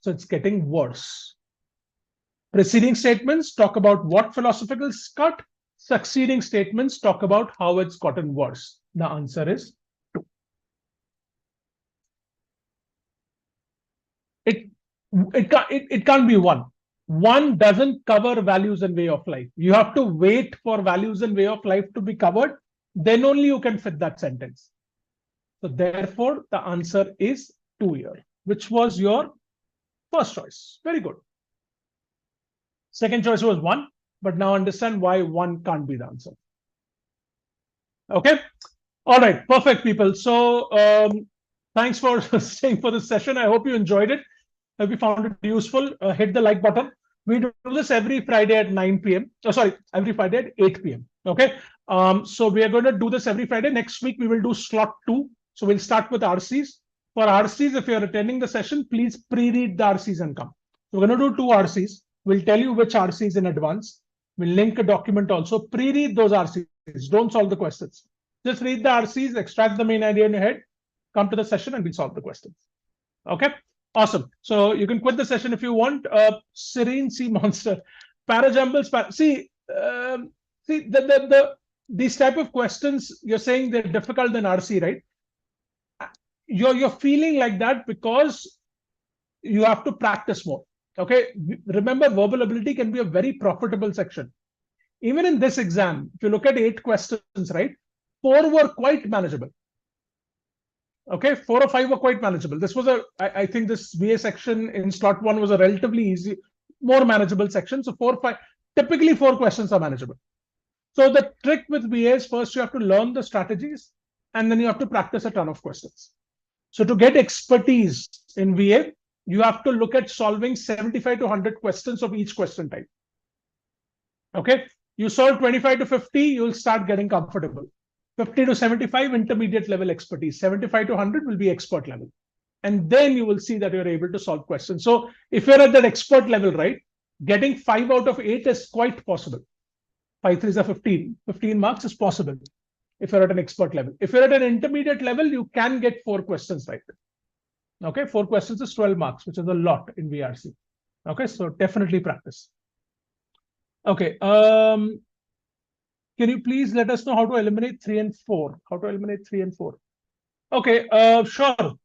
Speaker 1: So it's getting worse. Preceding statements talk about what philosophical is cut. Succeeding statements talk about how it's gotten worse. The answer is 2. It can't be 1. 1 doesn't cover values and way of life. You have to wait for values and way of life to be covered. Then only you can fit that sentence. So therefore, the answer is 2 here, which was your first choice. Very good. Second choice was 1, but now understand why 1 can't be the answer. Okay. All right. Perfect, people. So thanks for staying for this session. I hope you enjoyed it. I hope you found it useful. Hit the like button. We do this every Friday at 9 p.m. Oh, sorry, every Friday at 8 p.m. Okay. So we are going to do this every Friday. Next week, we will do slot 2. So we'll start with RCs. For RCs, if you're attending the session, please pre-read the RCs and come. So we're going to do 2 RCs. We'll tell you which RCs in advance. We'll link a document also. Pre-read those RCs. Don't solve the questions. Just read the RCs, extract the main idea in your head, come to the session, and we'll solve the questions. Okay? Awesome. So you can quit the session if you want. Serene Sea Monster. Parajumbles. These type of questions, you're saying they're difficult than RC, right? You're feeling like that because you have to practice more. Okay. Remember, verbal ability can be a very profitable section. Even in this exam, if you look at 8 questions, right, 4 were quite manageable. Okay, 4 or 5 were quite manageable. This was I think this VA section in slot 1 was a relatively easy, more manageable section. So 4, 5, typically 4 questions are manageable. So the trick with VA is first you have to learn the strategies and then you have to practice a ton of questions. So to get expertise in VA, you have to look at solving 75 to 100 questions of each question type. Okay, you solve 25 to 50, you'll start getting comfortable. 50 to 75, intermediate level expertise. 75 to 100 will be expert level. And then you will see that you're able to solve questions. So if you're at that expert level, right, getting 5 out of 8 is quite possible. 5 3s are 15. 15 marks is possible if you're at an expert level. If you're at an intermediate level, you can get 4 questions right. Okay, 4 questions is 12 marks, which is a lot in VRC. Okay, so definitely practice. Okay, can you please let us know how to eliminate 3 and 4? How to eliminate 3 and 4? Okay, sure.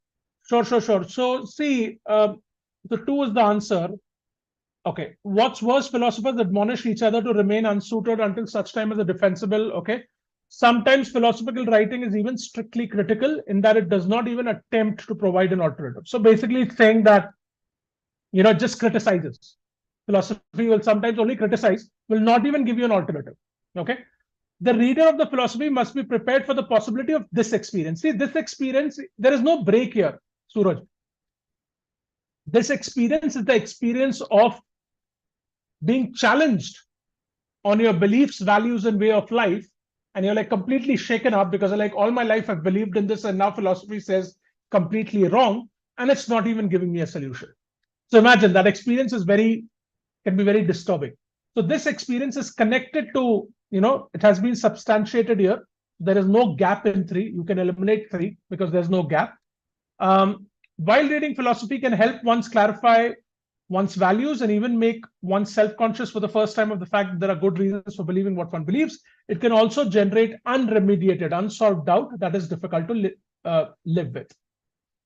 Speaker 1: So see, the 2 is the answer. Okay, what's worse, philosophers admonish each other to remain unsuited until such time as a defensible. Okay, sometimes philosophical writing is even strictly critical in that it does not even attempt to provide an alternative. So basically it's saying that, you know, just criticizes. Philosophy will sometimes only criticize, will not even give you an alternative. Okay. The reader of the philosophy must be prepared for the possibility of this experience. See, this experience, there is no break here, Suraj. This experience is the experience of being challenged on your beliefs, values, and way of life. And you're like completely shaken up because like all my life I've believed in this and now philosophy says completely wrong. And it's not even giving me a solution. So imagine that experience is can be very disturbing. So this experience is connected to, you know, it has been substantiated here. There is no gap in 3. You can eliminate 3 because there's no gap. While reading philosophy can help one's clarify one's values and even make one self-conscious for the first time of the fact that there are good reasons for believing what one believes, it can also generate unremediated, unsolved doubt that is difficult to live with.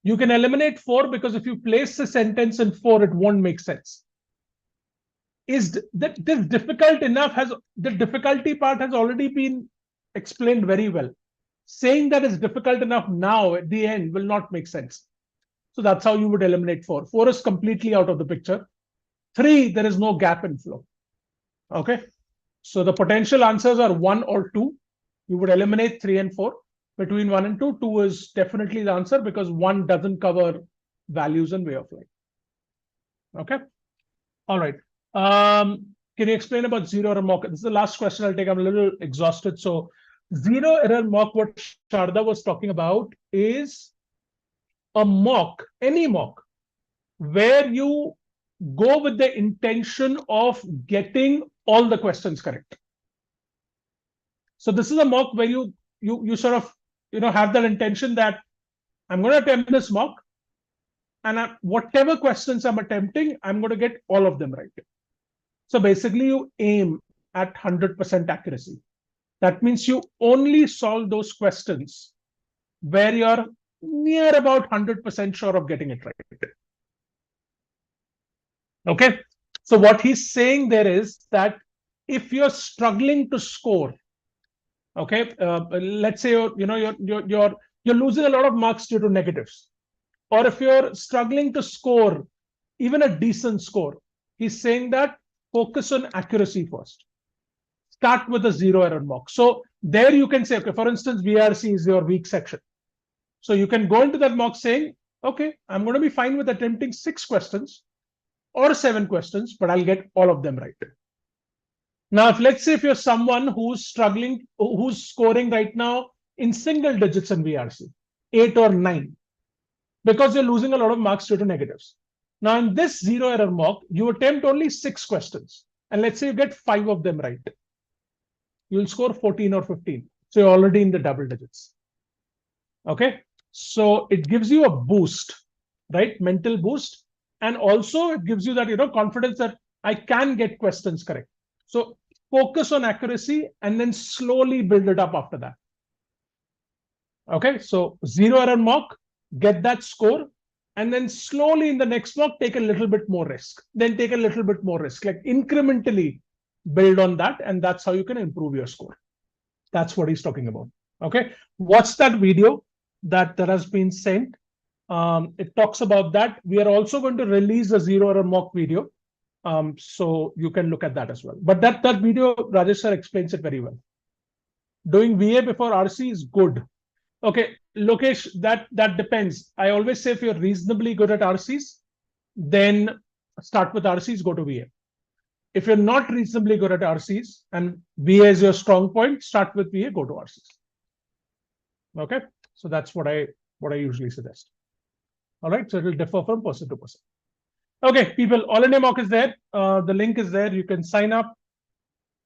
Speaker 1: You can eliminate 4 because if you place the sentence in 4, it won't make sense. Is that this difficult enough? The difficulty part has already been explained very well. Saying that it's difficult enough now at the end will not make sense. So that's how you would eliminate 4. 4 is completely out of the picture. 3, there is no gap in flow. Okay. So the potential answers are 1 or 2. You would eliminate 3 and 4. Between 1 and 2, 2 is definitely the answer because 1 doesn't cover values and way of life. Okay. All right. Can you explain about zero error mock? This is the last question I'll take. I'm a little exhausted. So zero error mock, what Sharda was talking about is a mock, any mock, where you go with the intention of getting all the questions correct. So this is a mock where you sort of, you know, have that intention that I'm going to attempt this mock and whatever questions I'm attempting, I'm going to get all of them right. So basically you aim at 100% accuracy. That means you only solve those questions where you're near about 100% sure of getting it right. Okay. So what he's saying there is that if you're struggling to score, okay, let's say you're losing a lot of marks due to negatives, or if you're struggling to score even a decent score, he's saying that focus on accuracy first. Start with a zero error mock. So there you can say, okay, for instance, VRC is your weak section. So you can go into that mock saying, okay, I'm going to be fine with attempting 6 questions or 7 questions, but I'll get all of them right. Now, let's say if you're someone who's struggling, who's scoring right now in single digits in VRC, 8 or 9, because you're losing a lot of marks due to negatives. Now, in this zero error mock, you attempt only 6 questions. And let's say you get 5 of them right. You'll score 14 or 15. So you're already in the double digits. Okay. So it gives you a boost, right? Mental boost. And also it gives you that, confidence that I can get questions correct. So focus on accuracy and then slowly build it up after that. Okay. So zero error mock, get that score. And then slowly in the next mock, take a little bit more risk. Then take a little bit more risk, like incrementally build on that. And that's how you can improve your score. That's what he's talking about. Okay. Watch that video that has been sent. It talks about that. We are also going to release a zero error mock video. So you can look at that as well. But that video, Rajesh sir explains it very well. Doing VA before RC is good. Okay, Lokesh, that depends. I always say if you're reasonably good at RCs, then start with RCs, go to VA. If you're not reasonably good at RCs and VA is your strong point, start with VA, go to RCs. Okay, so that's what I usually suggest. All right, so it will differ from person to person. Okay, people, All India Mock is there. The link is there. You can sign up.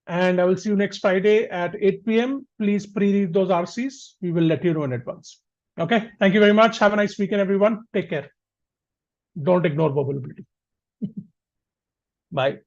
Speaker 1: And I will see you next Friday at 8 p.m. Please pre-read those RCs. We will let you know in advance. Okay, thank you very much. Have a nice weekend, everyone. Take care. Don't ignore vulnerability. Bye.